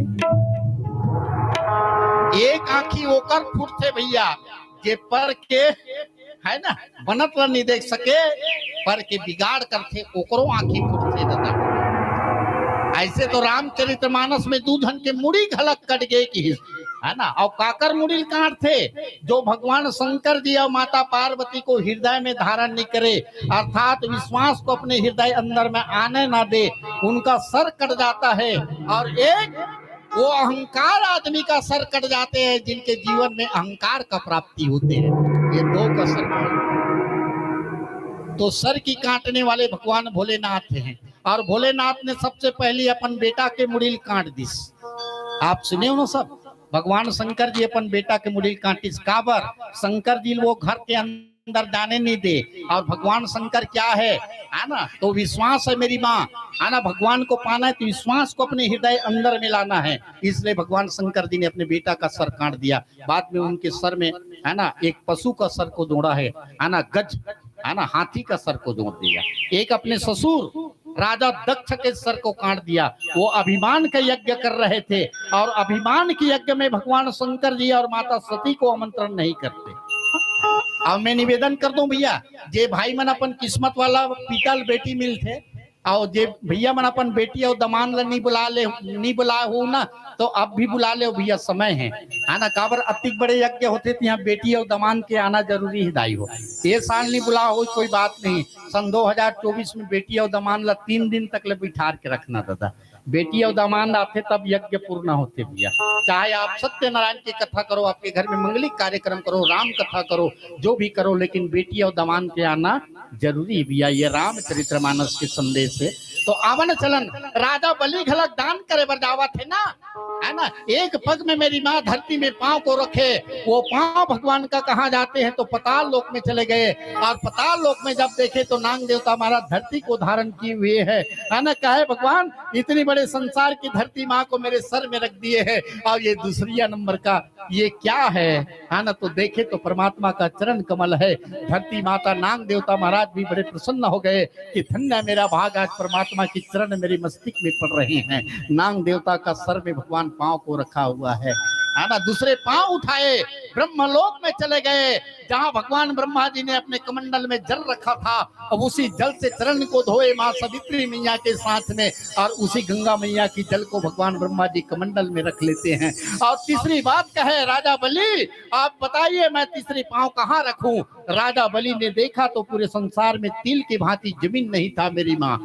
एक आंखी होकर फूटते भैया। जे पर के है ना बनत नहीं देख सके, पर के बिगाड़ करते ओकरो आंखी फूटते दादा। ऐसे तो रामचरितमानस में दूधन के मुड़ी घलक कट गए की है ना, और काकर मुड़ी काट थे जो भगवान शंकर जी और माता पार्वती को हृदय में धारण नहीं करे, अर्थात विश्वास को अपने हृदय अंदर में आने ना दे, उनका सर कट जाता है। और एक वो अहंकार आदमी का सर कट जाते हैं जिनके जीवन में अहंकार का प्राप्ति होते हैं। ये दो का सर तो सर की काटने वाले भगवान भोलेनाथ हैं, और भोलेनाथ ने सबसे पहले अपन बेटा के मुड़ील काट दिस। आप सुने हो ना सब, भगवान शंकर जी अपन बेटा के मुड़ील काटिस। काबर शंकर जी वो घर के अंदर जाने नहीं दे, और भगवान शंकर क्या है ना, तो विश्वास है मेरी माँ, है ना। भगवान को पाना है तो विश्वास को अपने हृदय अंदर में लाना है, इसलिए भगवान शंकर जी ने अपने बेटा का सर काट दिया। बाद में उनके सर में है ना एक पशु का सर को जोड़ा है ना, गज है ना हाथी का सर को जोड़ दिया। एक अपने ससुर राजा दक्ष के सर को काट दिया, वो अभिमान का यज्ञ कर रहे थे, और अभिमान के यज्ञ में भगवान शंकर जी और माता सती को आमंत्रण नहीं करते। अब मैं निवेदन कर दूं भैया, जे भाई मन अपन किस्मत वाला पीतल बेटी मिलते, और जे भैया मन अपन बेटी और दमान ला नहीं बुला हो ना, तो अब भी बुला ले भैया, समय है ना। काबर अतिक बड़े यज्ञ होते थे, यहाँ बेटी और दमान के आना जरूरी हिदाई हो। ये साल नहीं बुला हो कोई बात नहीं, सन 2024 में बेटी और दमान ला 3 दिन तक ले बिठार के रखना दादा। बेटी और दामाद आते तब यज्ञ पूर्ण होते भैया। चाहे आप सत्यनारायण की कथा करो, आपके घर में मंगलिक कार्यक्रम करो, राम कथा करो, जो भी करो, लेकिन बेटी और दामाद के आना जरूरी भैया। ये रामचरितमानस के संदेश है। तो आवन चलन राजा बलि घलक दान करे बरदावा थे ना, है ना। एक पग में मेरी माँ धरती में पांव को रखे, वो पांव भगवान का कहाँ जाते हैं तो पताल लोक में चले गए, और पताल लोक में जब देखे तो नाग देवता हमारा धरती को धारण किए हुए है ना। कहे भगवान इतनी बड़े संसार की धरती माँ को मेरे सर में रख दिए है, और ये दूसरी नंबर का ये क्या है ना। तो देखे तो परमात्मा का चरण कमल है। धरती माता नाग देवता महाराज भी बड़े प्रसन्न हो गए कि धन्य मेरा भाग, आज परमात्मा की चरण मेरे मस्तिष्क में पड़ रहे हैं। नाग देवता का सर में भगवान पांव को रखा हुआ है ना। दूसरे पांव उठाए ब्रह्मलोक में चले गए, जहां भगवान ब्रह्मा जी ने अपने कमंडल में जल रखा था, अब उसी जल से चरण को धोए माँ सवित्री मैया के साथ में, और उसी गंगा मैया की जल को भगवान ब्रह्मा जी कमंडल में रख लेते हैं। और तीसरी बात कहे राजा बलि आप बताइए मैं तीसरी पांव कहाँ रखूं। राजा बलि ने देखा तो पूरे संसार में तिल की भांति जमीन नहीं था मेरी माँ,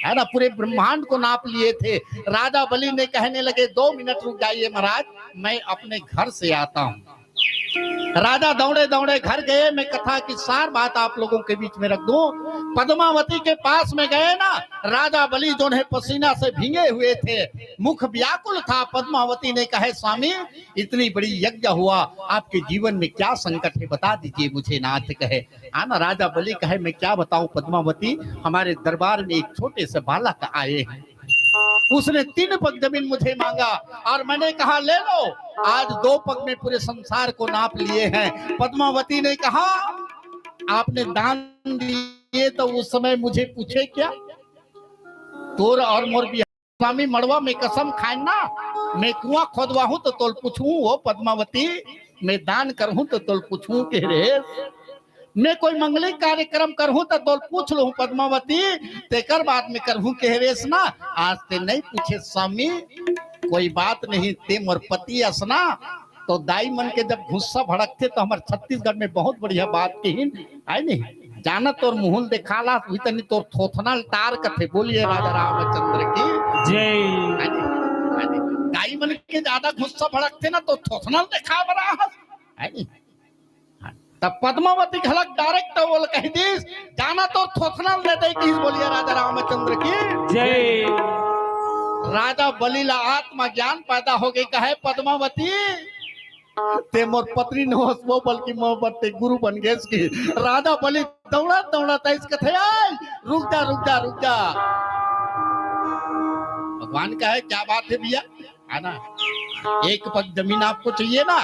है ना। पूरे ब्रह्मांड को नाप लिए थे। राजा बलि ने कहने लगे 2 मिनट रुक जाइए महाराज, मैं अपने घर से आता हूँ। राजा दौड़े दौड़े घर गए। मैं कथा की सार बात आप लोगों के बीच में रख दूं। पद्मावती के पास में गए ना, राजा बलि जो है पसीना से भीगे हुए थे, मुख व्याकुल था। पद्मावती ने कहे स्वामी इतनी बड़ी यज्ञ हुआ, आपके जीवन में क्या संकट है बता दीजिए मुझे। नाथ कहे ना, राजा बलि कहे मैं क्या बताऊं पद्मावती, हमारे दरबार में एक छोटे से बालक आए हैं, उसने 3 पग जमीन मुझे मांगा और मैंने कहा ले लो। आज 2 पग में पूरे संसार को नाप लिए हैं। पद्मावती ने कहा आपने दान दिए तो उस समय मुझे पूछे क्या, तोर और मोर भी स्वामी मड़वा में कसम खाए ना, मैं कुआं खोदवा हूं तो तोल पूछूं हो पद्मावती, मैं दान करहूं तो तोल पूछूं के रे, मैं कोई मंगलिक कार्यक्रम करहूं तो तोल पूछ लूं पद्मावती, तेकर बाद में करहूं के रेस ना। आज ते नहीं पूछे स्वामी, कोई बात नहीं, ते मोर पति असना, तो दाई मन के जब गुस्सा भड़कते तो हमारे छत्तीसगढ़ में बहुत बढ़िया बात की आई नहीं जाना तोर मुहुल देखाला तनी तोर थोथना तार कथे बोलिए राजा रामचंद्र की जय दाई मन के ज्यादा गुस्सा भड़कते ना तो थोथना देखा बरा आई नहीं तब पद्मावती खलक डायरेक्ट बोल कह दीस जाना तो थोथना ले दे की बोलिए राजा रामचंद्र की जय राजा बलि ला आत्मा ज्ञान पैदा हो गई कहे पद्मावती ते मोर पत्नी न होस वो बल्कि मोहब्बत ते गुरु बन गए की राजा बलि दौड़ा दौड़ा तेज कथे आए रुक जा भगवान का है क्या बात है भैया है ना एक पग जमीन आपको चाहिए ना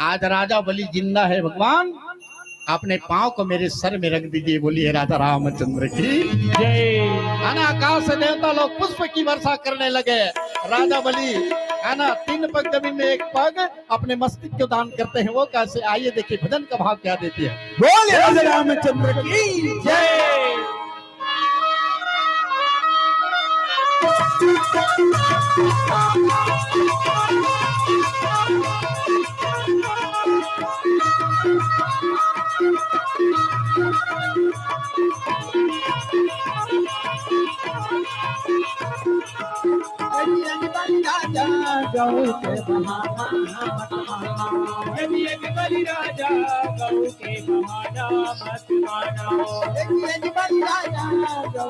आज राजा बलि जिंदा है भगवान अपने पांव को मेरे सर में रख दीजिए बोलिए राजा रामचंद्र की जय आना आकाश से देवता लोग पुष्प की वर्षा करने लगे राजा बलि आना 3 पग जमीन में 1 पग अपने मस्तिष्क को दान करते हैं वो कैसे आइए देखिए भजन का भाव क्या देती है बोले राजा रामचंद्र की जय गौ के बलि राजा गौ के बहाना मत मानो बलि राजा गौ के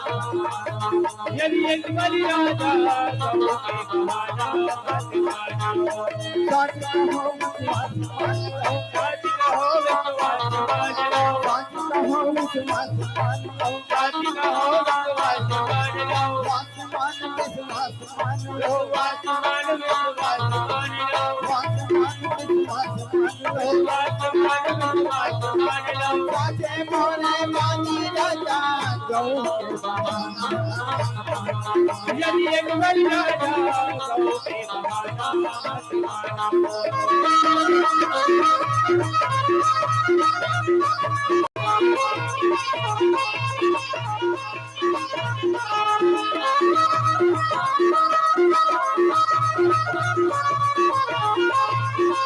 बलि राजा गौ के बहाना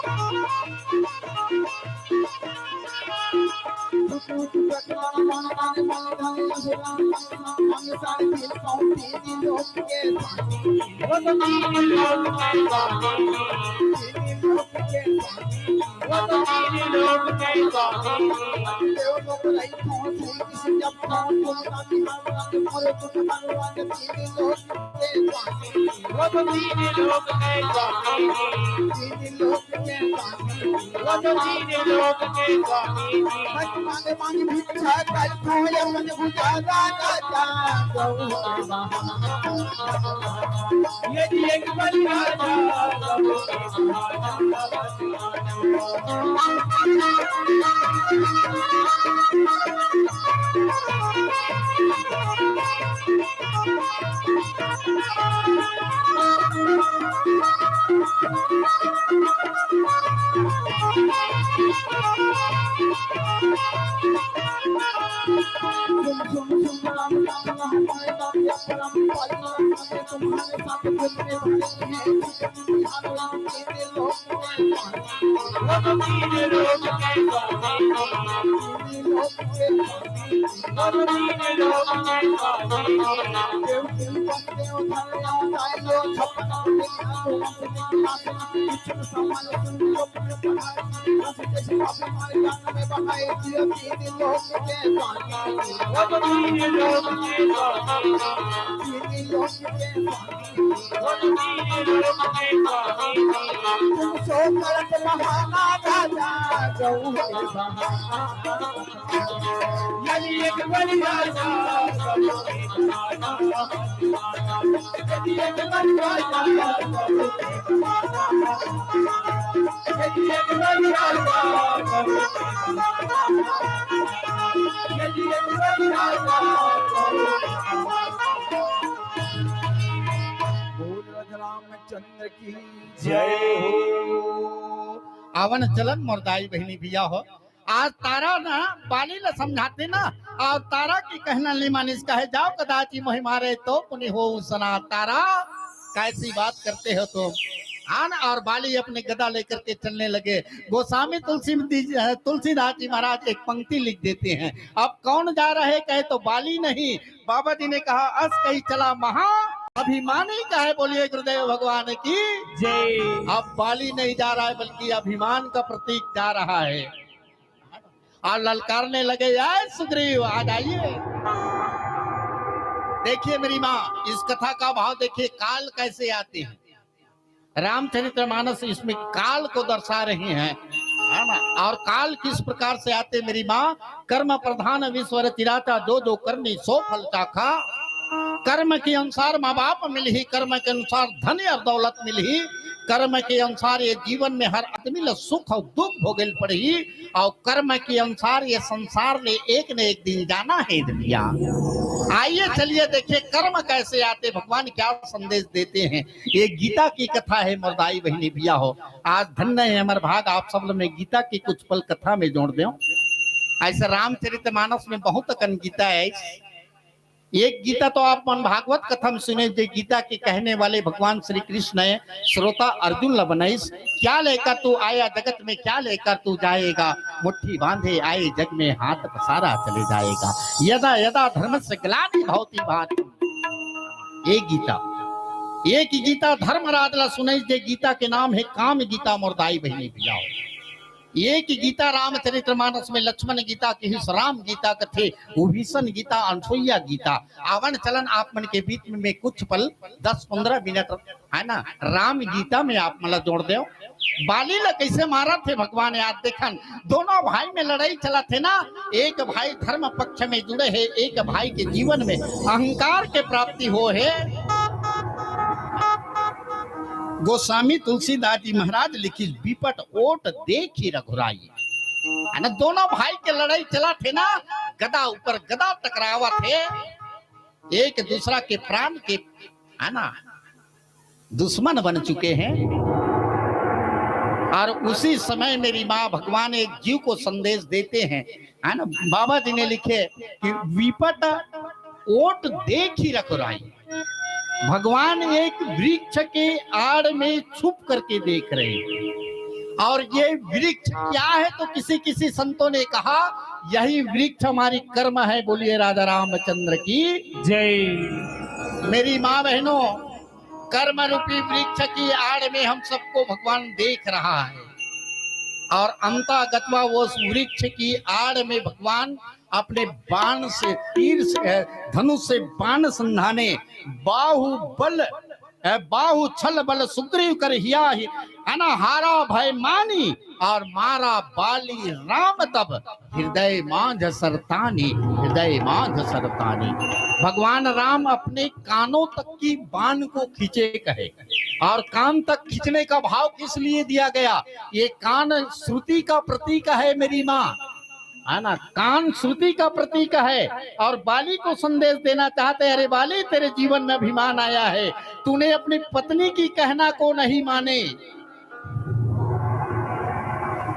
मत मानो रामचंद्र की आवन चलन मोरदाई बहनी बिया हो आज तारा ना बाली ला समझाते ना और तारा की कहना ली मानिस कहे जाओ कदाची मोहि मारे तो पुनि हो सना तारा कैसी बात करते हो तुम आन और बाली अपने गदा लेकर के चलने लगे। गोस्वामी तुलसीदास जी महाराज एक पंक्ति लिख देते हैं, अब कौन जा रहे कहे तो बाली नहीं, बाबा जी ने कहा अस कहीं चला महा अभिमानी का है, बोलिए गुरुदेव भगवान की जय। अब बाली नहीं जा रहा है बल्कि अभिमान का प्रतीक जा रहा है। और ललकारने लगे यार सुग्रीव आ जाइए। देखिए मेरी माँ, इस कथा का भाव देखिए, काल कैसे आते हैं। रामचरितमानस इसमें काल को दर्शा रहे हैं, है ना। और काल किस प्रकार से आते मेरी माँ, कर्म प्रधान विश्व रचिराता, जो जो करनी सो फल चाखा। कर्म के अनुसार माँ बाप मिल ही, कर्म के अनुसार धन और दौलत मिल ही, कर्म के अनुसार ये जीवन में हर आदमी ल सुख और दुख भोगल पड़ी, और कर्म के अनुसार ये संसार ने एक न एक दिन जाना है दुनिया। आइए चलिए देखिए कर्म कैसे आते, भगवान क्या संदेश देते हैं। ये गीता की कथा है मर्दाई बहनी भैया हो, आज धन्य है हमारे भाग, आप सब में गीता की कुछ पल कथा में जोड़ दो। ऐसे रामचरितमानस में बहुत अकन गीता है। एक गीता तो आप मन भागवत कथा में सुने, जो गीता के कहने वाले भगवान श्री कृष्ण है, श्रोता अर्जुन ल बनाइस, क्या लेकर तू आया जगत में, क्या लेकर तू जाएगा, मुट्ठी बांधे आए जग में, हाथ पसारा चले जाएगा, यदा यदा धर्म से ग्लानि भवति भाति। एक गीता धर्मराज ला सुनाई, जे गीता के नाम है काम गीता मोरदाई बहनी भैया। एक गीता रामचरितमानस में लक्ष्मण गीता की राम गीता कथे, विभीषण गीता, अनसुईया गीता। आवन चलन आप मन के बीच में कुछ पल 10-15 मिनट है ना, राम गीता में आप मतलब जोड़ दो। बाली ला कैसे मारा थे भगवान, याद देखन दोनों भाई में लड़ाई चला थे ना, एक भाई धर्म पक्ष में जुड़े है, एक भाई के जीवन में अहंकार के प्राप्ति हो है। गोस्वामी तुलसीदास जी महाराज लिखी, विपट ओट देखी रघुराई, है ना। दोनों भाई के लड़ाई चला थे ना, गदा ऊपर गदा टकरावा थे, एक दूसरा के प्राण के है ना दुश्मन बन चुके हैं। और उसी समय मेरी माँ भगवान एक जीव को संदेश देते हैं, है ना। बाबा जी ने लिखे कि विपट ओट देखी रघुराई, भगवान एक वृक्ष के आड़ में छुप करके देख रहे हैं। और ये वृक्ष क्या है तो किसी किसी संतों ने कहा यही वृक्ष हमारी कर्म है, बोलिए राजा रामचंद्र की जय। मेरी माँ बहनों, कर्म रूपी वृक्ष की आड़ में हम सबको भगवान देख रहा है, और अंतःगत्वा वो वृक्ष की आड़ में भगवान अपने बाण से, तीर से, धनुष से बाण संधाने, बाहु छल बल सुग्रीव कर हिया हारा भय मानी, और मारा बाली राम तब हृदय मांझ सरतानी, हृदय मांझ सरतानी। भगवान राम अपने कानों तक की बाण को खींचे कहे, और कान तक खींचने का भाव किस लिए दिया गया, ये कान श्रुति का प्रतीक है मेरी माँ, है ना। कान श्रुति का प्रतीक है, और बाली को संदेश देना चाहते हैं, अरे बाली तेरे जीवन में अभिमान आया है, तूने अपनी पत्नी की कहना को नहीं माने,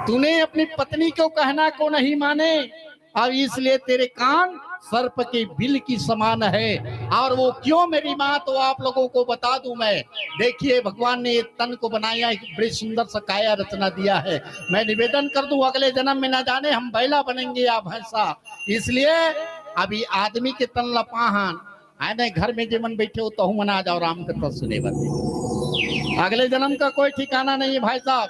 तूने अपनी पत्नी को कहना को नहीं माने, और इसलिए तेरे कान सर्प के बिल की समान है। और वो क्यों मेरी माँ, तो आप लोगों को बता दूं मैं। देखिए भगवान ने तन को बनाया, एक बड़ी सुंदर सा काया रचना दिया है। मैं निवेदन कर दूं अगले जन्म में ना जाने हम बैला बनेंगे या भैंसा, इसलिए अभी आदमी के तन लपाहन है ना, घर में जेमन बैठे हो तो मना जाओ, राम कथा सुने बने। अगले जन्म का कोई ठिकाना नहीं है भाई साहब,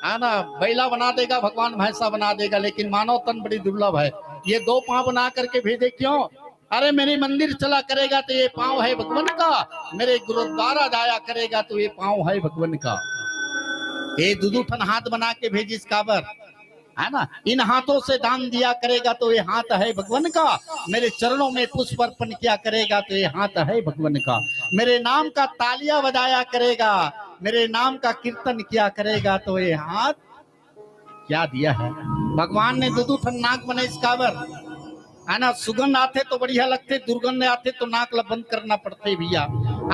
है ना। बैला बना देगा भगवान, भैंसा बना देगा, लेकिन मानव तन बड़ी दुर्लभ है। ये 2 पांव बना करके भेजे क्यों, अरे मेरे मंदिर चला करेगा तो ये पांव है भगवान का, मेरे गुरुद्वारा जाया करेगा तो ये पांव है भगवान का। ये 2 ठन हाथ बना के भेजिस काबर, है ना। इन हाथों से दान दिया करेगा तो ये हाथ है भगवान का, मेरे चरणों में पुष्प अर्पण किया करेगा तो ये हाथ है भगवान का, मेरे नाम का तालियां बजाया करेगा, मेरे नाम का कीर्तन किया करेगा तो ये हाथ क्या दिया है भगवान ने। 2 ठन नाक बने इस काबर, है ना। सुगंध आते तो बढ़िया लगते, दुर्गंध आते तो नाक ला बंद करना पड़ते भैया।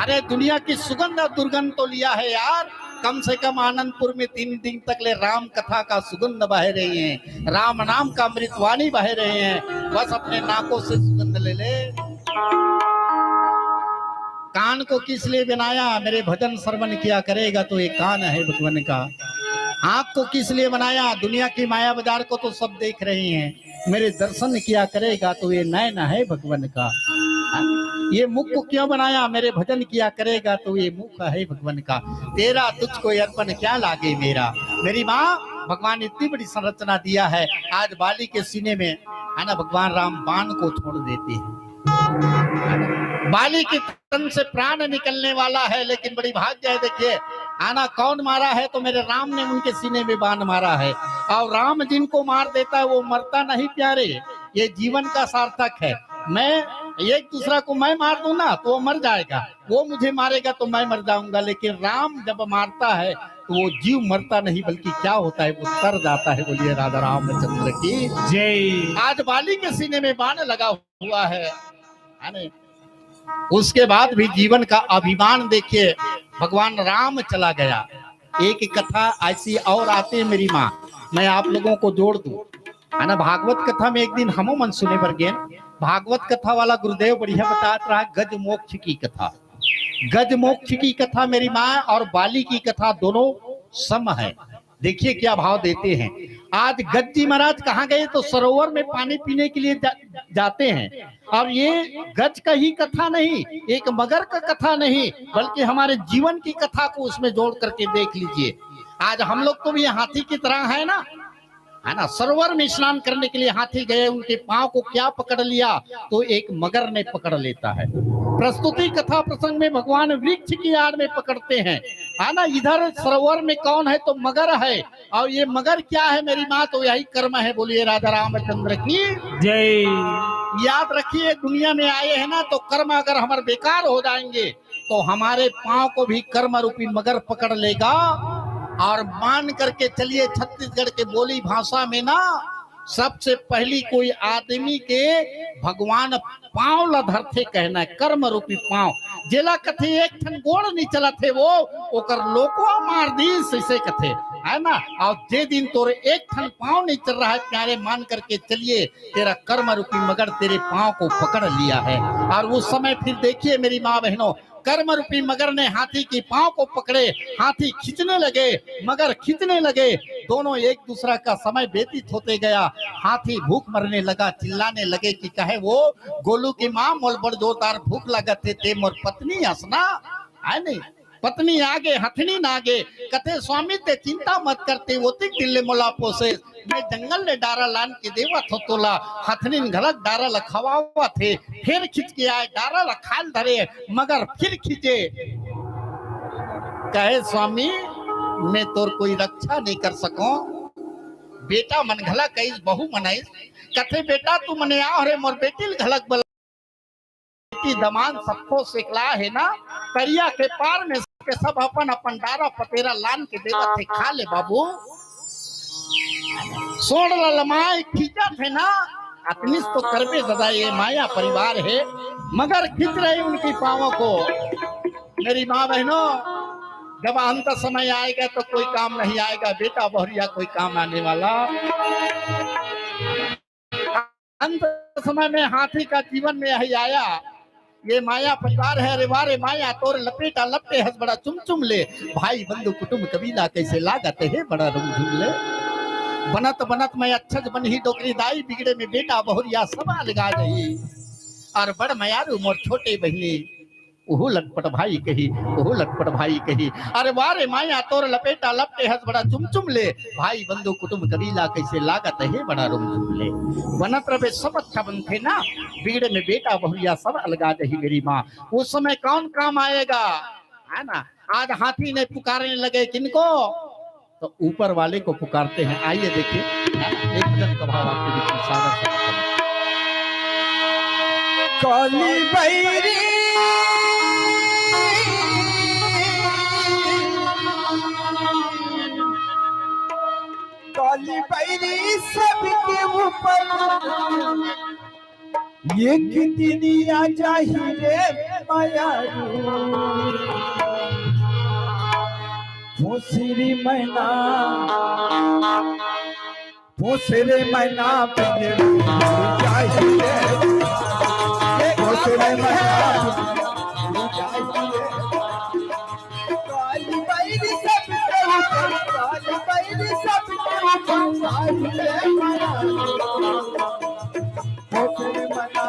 अरे दुनिया की सुगंध और दुर्गंध तो लिया है यार, कम से कम आनंदपुर में 3 दिन तक ले राम कथा का सुगंध बह रही है, राम नाम का अमृतवाणी बह रहे हैं, बस अपने नाकों से सुगंध ले ले। कान को किस लिए बनाया, मेरे भजन श्रवण किया करेगा तो ये कान है भगवान का। आंख को किस लिए बनाया, दुनिया की माया बाजार को तो सब देख रहे हैं, मेरे दर्शन किया करेगा तो ये नैन है भगवान का। ये मुख को क्यों बनाया, मेरे भजन किया करेगा तो ये मुख है भगवान का। तेरा तुझको अर्पण क्या लागे मेरा। मेरी माँ, भगवान इतनी बड़ी संरचना दिया है, आज बाली के सीने में है ना भगवान राम बाण को छोड़ देते हैं। बाली के तन से प्राण निकलने वाला है, लेकिन बड़ी भाग्य है। देखिए आना कौन मारा है, तो मेरे राम ने उनके सीने में बाण मारा है। और राम जिनको मार देता है वो मरता नहीं प्यारे, ये जीवन का सार्थक है। मैं एक दूसरा को मैं मार दूं ना तो वो मर जाएगा, वो मुझे मारेगा तो मैं मर जाऊंगा, लेकिन राम जब मारता है तो वो जीव मरता नहीं बल्कि क्या होता है, वो तर जाता है। बोलिए राधा रामचंद्र की जय। आज बाली के सीने में बाण लगा हुआ है ना? उसके बाद भी जीवन का अभिमान देखिए, भगवान राम चला गया। एक कथा ऐसी और आती है मेरी माँ, मैं आप लोगों को जोड़ दूं है ना। भागवत कथा में एक दिन हम मन सुने पर गए, भागवत कथा वाला गुरुदेव बढ़िया बताता रहा गज मोक्ष की कथा। गज मोक्ष की कथा मेरी माँ और बाली की कथा दोनों सम है। देखिए क्या भाव देते हैं। आज गज जी महाराज कहाँ गए, तो सरोवर में पानी पीने के लिए जाते हैं। और ये गज का ही कथा नहीं, एक मगर का कथा नहीं, बल्कि हमारे जीवन की कथा को उसमें जोड़ करके देख लीजिए। आज हम लोग तो भी हाथी की तरह है ना, सरोवर में स्नान करने के लिए हाथी गए, उनके पांव को क्या पकड़ लिया, तो एक मगर ने पकड़ लेता है। प्रस्तुति कथा प्रसंग में भगवान वृक्ष की आड़ में पकड़ते हैं, है ना। इधर सरोवर में कौन है, तो मगर है। और ये मगर क्या है मेरी माँ, तो यही कर्म है। बोलिए राधा रामचंद्र की जय। याद रखिए, दुनिया में आए हैं ना, तो कर्म अगर हमारे बेकार हो जाएंगे तो हमारे पांव को भी कर्म रूपी मगर पकड़ लेगा। और मान करके चलिए, छत्तीसगढ़ के बोली भाषा में ना सबसे पहली कोई आदमी के भगवान पांव ला धरते कहना है, कर्म रूपी पांव। जेला कथे एक ठन गोड़ नहीं चला थे वो ओकर लोको मार दी से कथे, है ना। और जे दिन तोरे एक ठन पांव नहीं चल रहा है प्यारे, मान करके चलिए तेरा कर्म रूपी मगर तेरे पांव को पकड़ लिया है। और उस समय फिर देखिए मेरी माँ बहनों, कर्म रूपी मगर ने हाथी की पांव को पकड़े, हाथी खींचने लगे, मगर खींचने लगे, दोनों एक दूसरा का समय व्यतीत होते गया। हाथी भूख मरने लगा, चिल्लाने लगे कि कहे वो गोलू की माँ मोल बड़ जोरदार भूख लगत थे मोर पत्नी हंसना है नहीं। पत्नी आगे हथनी नागे, कथे स्वामी ते चिंता मत करते, वो तिक दिल्ले मोला पोसे, मैं जंगल ने डारा लान के देवा थो तोला, हथनी घलक डारा लखवावा थे, फिर खींच के आए डारा लखाल धरे, मगर फिर खींचे। कहे स्वामी मैं तोर कोई रक्षा नहीं कर सको, बेटा मन घला कई बहु मनाई, कथे बेटा तू मने आ रे मोर बेटी घलक बल दमान सबको सिखला है ना, करिया के पार में के सब अपन अपन डारा पतेरा लान के देवा थे, खा ले बाबू। सोड़ लमाए खींचा थे ना, अतनिस तो करबे दादा, ये माया परिवार है। मगर खींच रहे उनकी पांवों को। मेरी माँ बहनों, जब अंत समय आएगा तो कोई काम नहीं आएगा, बेटा बहुरिया कोई काम आने वाला। अंत समय में हाथी का जीवन में यही आया, ये माया परिवार है। रे वारे माया तोर लपेटा लपटे हंस बड़ा चुम चुम ले, भाई बंधु कुटुंब कबीला कैसे लागते है बड़ा रूम झूम ले। बनत बनत मैं अच्छज बन ही डोकरी दाई, बिगड़े में बेटा बहुरिया सब अलगा रही। और बड़ मयारू मोर छोटे बहनी, ओहो लटपट भाई कही, ओहो लटपट भाई कही। अरे वारे माया तोर लपेटा लपटे हंस बड़ा चुम चुम ले, भाई बंधु कुटुंब कबीला कैसे लागत है बड़ा रूम झूम ले। बनत रवे सब अच्छा बनते ना, बिगड़े में बेटा बहुरिया सब अलगा रही मेरी माँ। उस समय कौन काम आएगा, है ना। आज हाथी ने पुकारने लगे किनको, तो ऊपर वाले को पुकारते हैं। आइए देखिए एक भजन का भाव आपके बीच में सादर काली बैरी काली बैरी सबके ऊपर, ये कितनी आ चाहिए माया भूसरी मैना, भूसरे मैना चाहिए, भूसरे मैना चाहिए। काली बैरी सबके ऊपर साहिरे माया पोखरे मना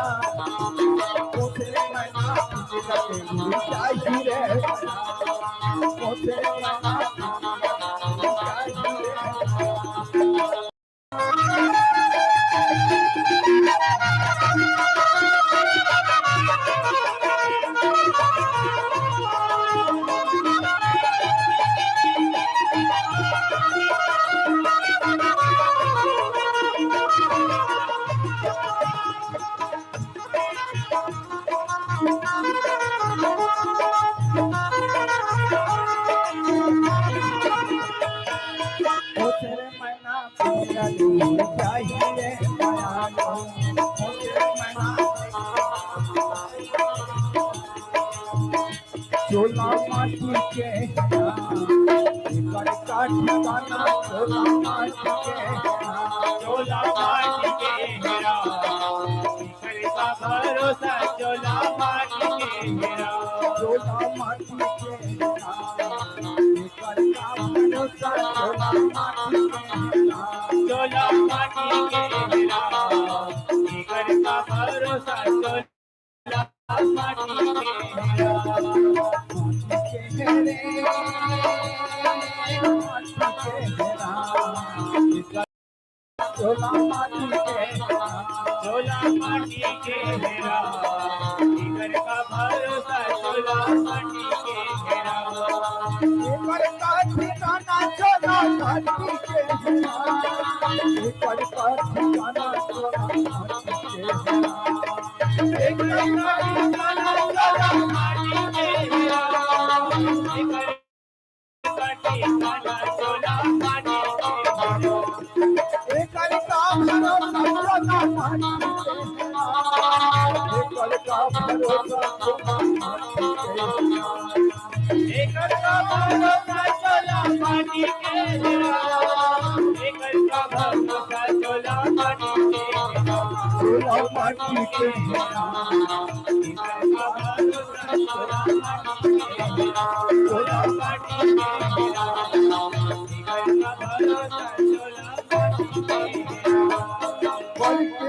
जाहिरे पोखरे मना चोला माटी के का ठिकाना चोला माटी के चोला माटी के हेरा ईश्वर का भरोसा चोला माटी के हेरा चोला माटी के का भरोसा चोला माटी के चोला माटी के हेरा ईश्वर का भरोसा चोला माटी के हेरा चोला माटी के चोला माटी के हेरा ईश्वर का भरोसा चोला माटी के हेरा का ठिकाना चोला माटी के का ठिकाना चोला माटी के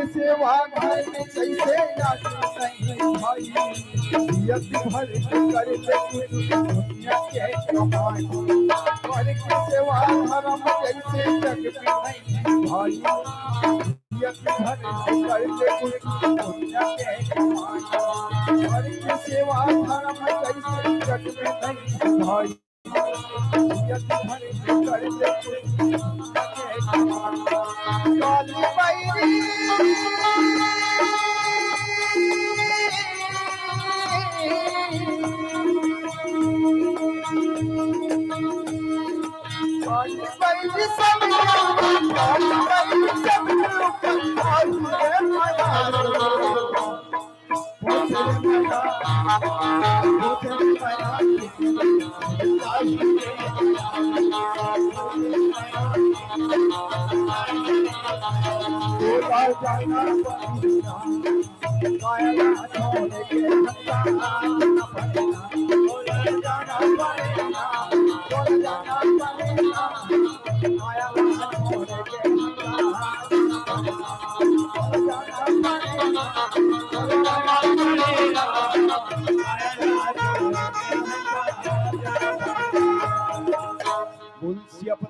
सेवा घर में कैसे भाई भर कर दुनिया के कमाई सेवा धर्म कैसे जग में नहीं भाई भर कर दुनिया के कमाई सेवा धर्म कैसे जग में नहीं भाई काली बैरी सब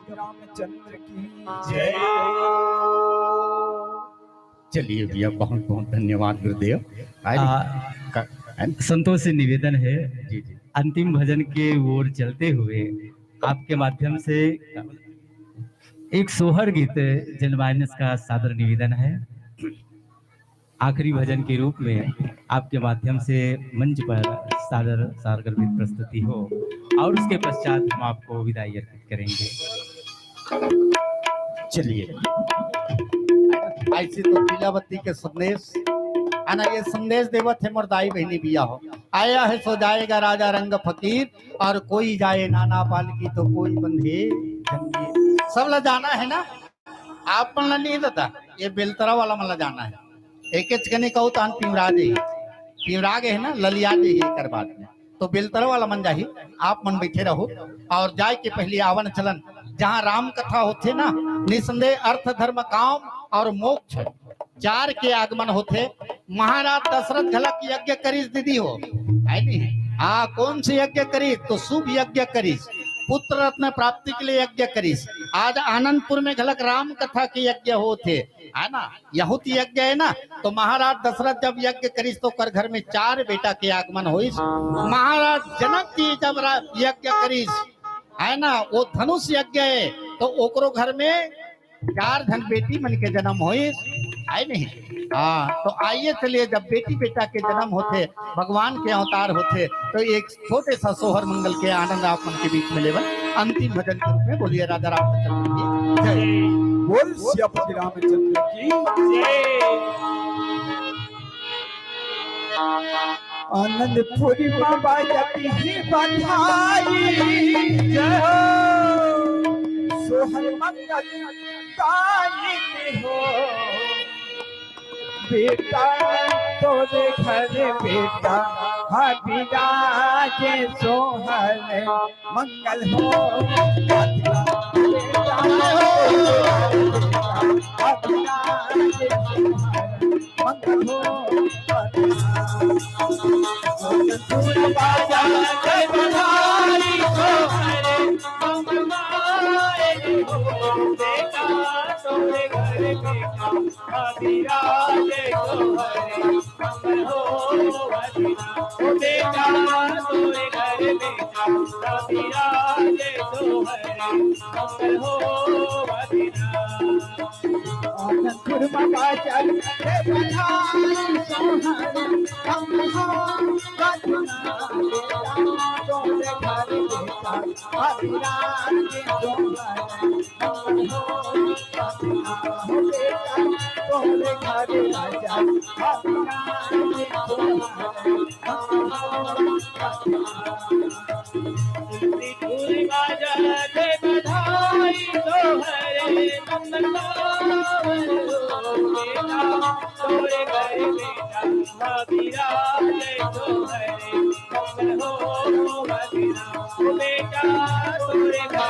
रामचंद्र की जय। चलिए भैया, बहुत बहुत धन्यवाद गुरुदेव। संतोष से निवेदन है, जी जी, अंतिम भजन के ओर चलते हुए आपके माध्यम से एक सोहर गीत जनमानस का सादर निवेदन है। आखिरी भजन के रूप में आपके माध्यम से मंच पर सादर सारगर्भित प्रस्तुति हो और उसके पश्चात हम आपको विदाई अर्पित करेंगे। चलिए, ऐसे तो पीलावती के संदेश आना, ये संदेश देवत है मर्दाई बहनी बिया हो, आया है सो जाएगा राजा रंग फकीर, और कोई जाए नाना पाल की तो कोई बंधे जंगीर। सब ला जाना है ना, आप मन ला नहीं देता, ये बेलतरा वाला मन ला जाना है। एक कने कहू तो पिमरा दे, पिमरा गए है ना, ललिया दे कर बात में तो बेलतर वाला मन जाही आप मन बैठे रहो और जाए के पहले आवन चलन जहाँ राम कथा होते ना निसंदेह अर्थ धर्म काम और मोक्ष चार के आगमन होते। महाराज दशरथ झलक यज्ञ करीस दीदी हो है नहीं कौन से यज्ञ करीस तो शुभ यज्ञ करीस पुत्र रत्न प्राप्ति के लिए यज्ञ करीस। आज आनंदपुर में झलक राम कथा के यज्ञ होते है ना यहूत यज्ञ है ना। तो महाराज दशरथ जब यज्ञ करीस तो कर घर में चार बेटा के आगमन होइस। महाराज जनक जी जब यज्ञ करीस है ना वो धनुष यज्ञ है तो ओकरो घर में चार धन बेटी मन के जन्म होइस है नहीं। तो आइए चलिए जब बेटी बेटा के जन्म होते भगवान के अवतार होते तो एक छोटे सा सोहर मंगल के आनंद आप मन के बीच में लेवन अंतिम भजन के रूप में बोलिए राजा रामचंद्र की जय। बोल सियापति रामचंद्र की आनंदपुरी माँ बाजती ही बधाई जय हो सोहर मंगल गाई हो बेटा तोरे घर बेटा विराजे सोहर मंगल हो बेटा विराजे मंगल हो बाजा जय बधाई सोहरे मंगलवाए हो बेटा तोरे घर बेटा विराजे सोहरे मंगल हो वदना ओ बेटा तोरे घर बेटा विराजे सोहरे मंगल हो वदना। आनंदपुर में बाजल जय बधाई सोहर मंगल हो वदना बेटा तोरे घर बेटा विराजे सोहर मंगल हो वदना हो बेटा तोरे घर राजा विराजे सोहर त्रिपुरी बाजा जय बधाई सोहरे मंगलवाए हो बेटा तोरे घर बेटा विराजे सोहरे मंगल हो वदना ओ बेटा तोरे घर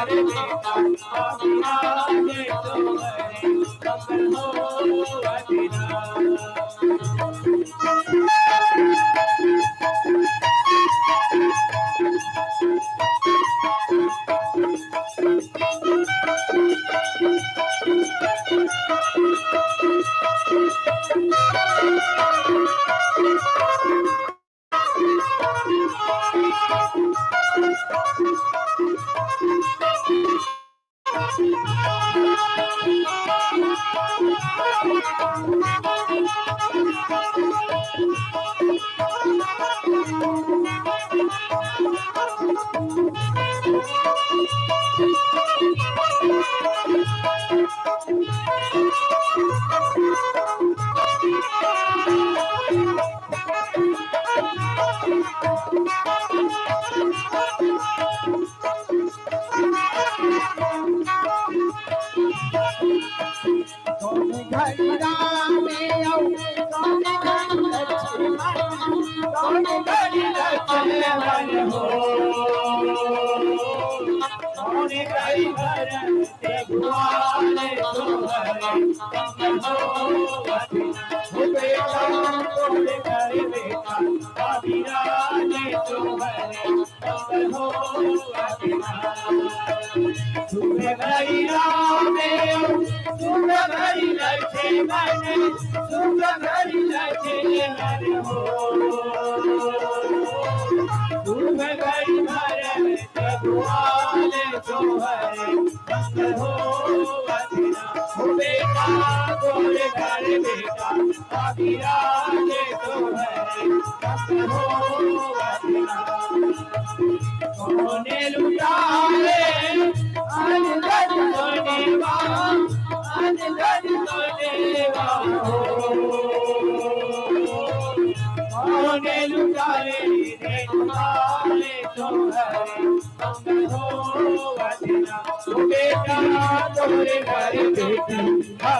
बेटा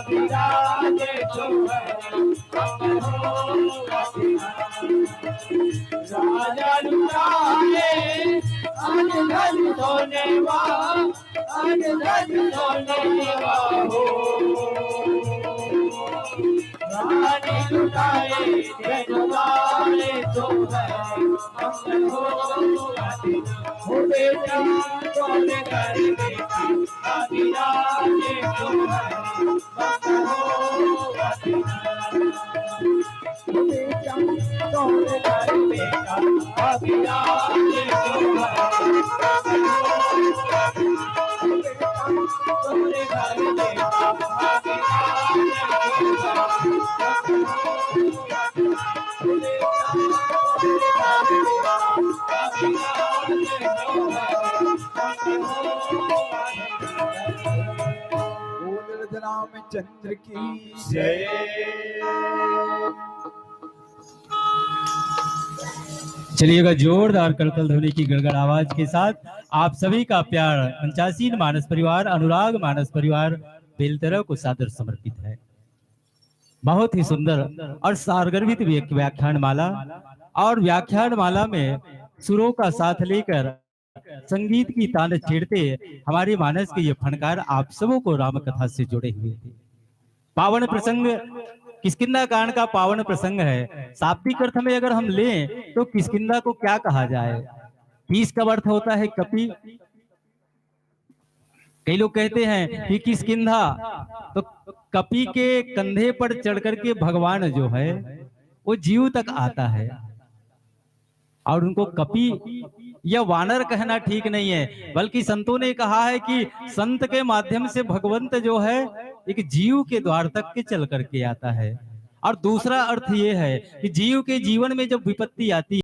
विराजे सोहरे मंगल हो वदना। बेटी राजा लुटाए आज धन सोने आज धन सोने हो रानी लुटाए जनवाले तो है मंगल हो बेटा तोरे घर बेटी अभिराजे तो है मंगल हो तोरे घर बेटा अभिराजे तो है तोरे घर बेटा बोल रामचंद्र की जय। चलिएगा जोरदार करतल ध्वनि की गड़गड़ आवाज के साथ आप सभी का प्यार पंचासीन मानस परिवार अनुराग मानस परिवार बेलतरा को सादर समर्पित है। बहुत ही सुंदर और सारगर्भित व्याख्यान माला और व्याख्यान माला में सुरों का साथ लेकर संगीत की तान छेड़ते हमारे मानस के ये फनकार आप सबों को राम कथा से जुड़े हुए थे। पावन प्रसंग किष्किंधा कांड का पावन प्रसंग है। शाब्दिक अर्थ में अगर हम लें तो किष्किंधा को क्या कहा जाए? किस का अर्थ होता है कपि। कई लोग कहते हैं कि किष्किंधा तो कपि के कंधे पर चढ़ करके भगवान जो है वो जीव तक आता है और उनको कपि या वानर कहना ठीक नहीं है, बल्कि संतों ने कहा है कि संत के माध्यम से भगवंत जो है एक जीव के द्वार तक के चल करके आता है। और दूसरा अर्थ ये है कि जीव के जीवन में जब विपत्ति आती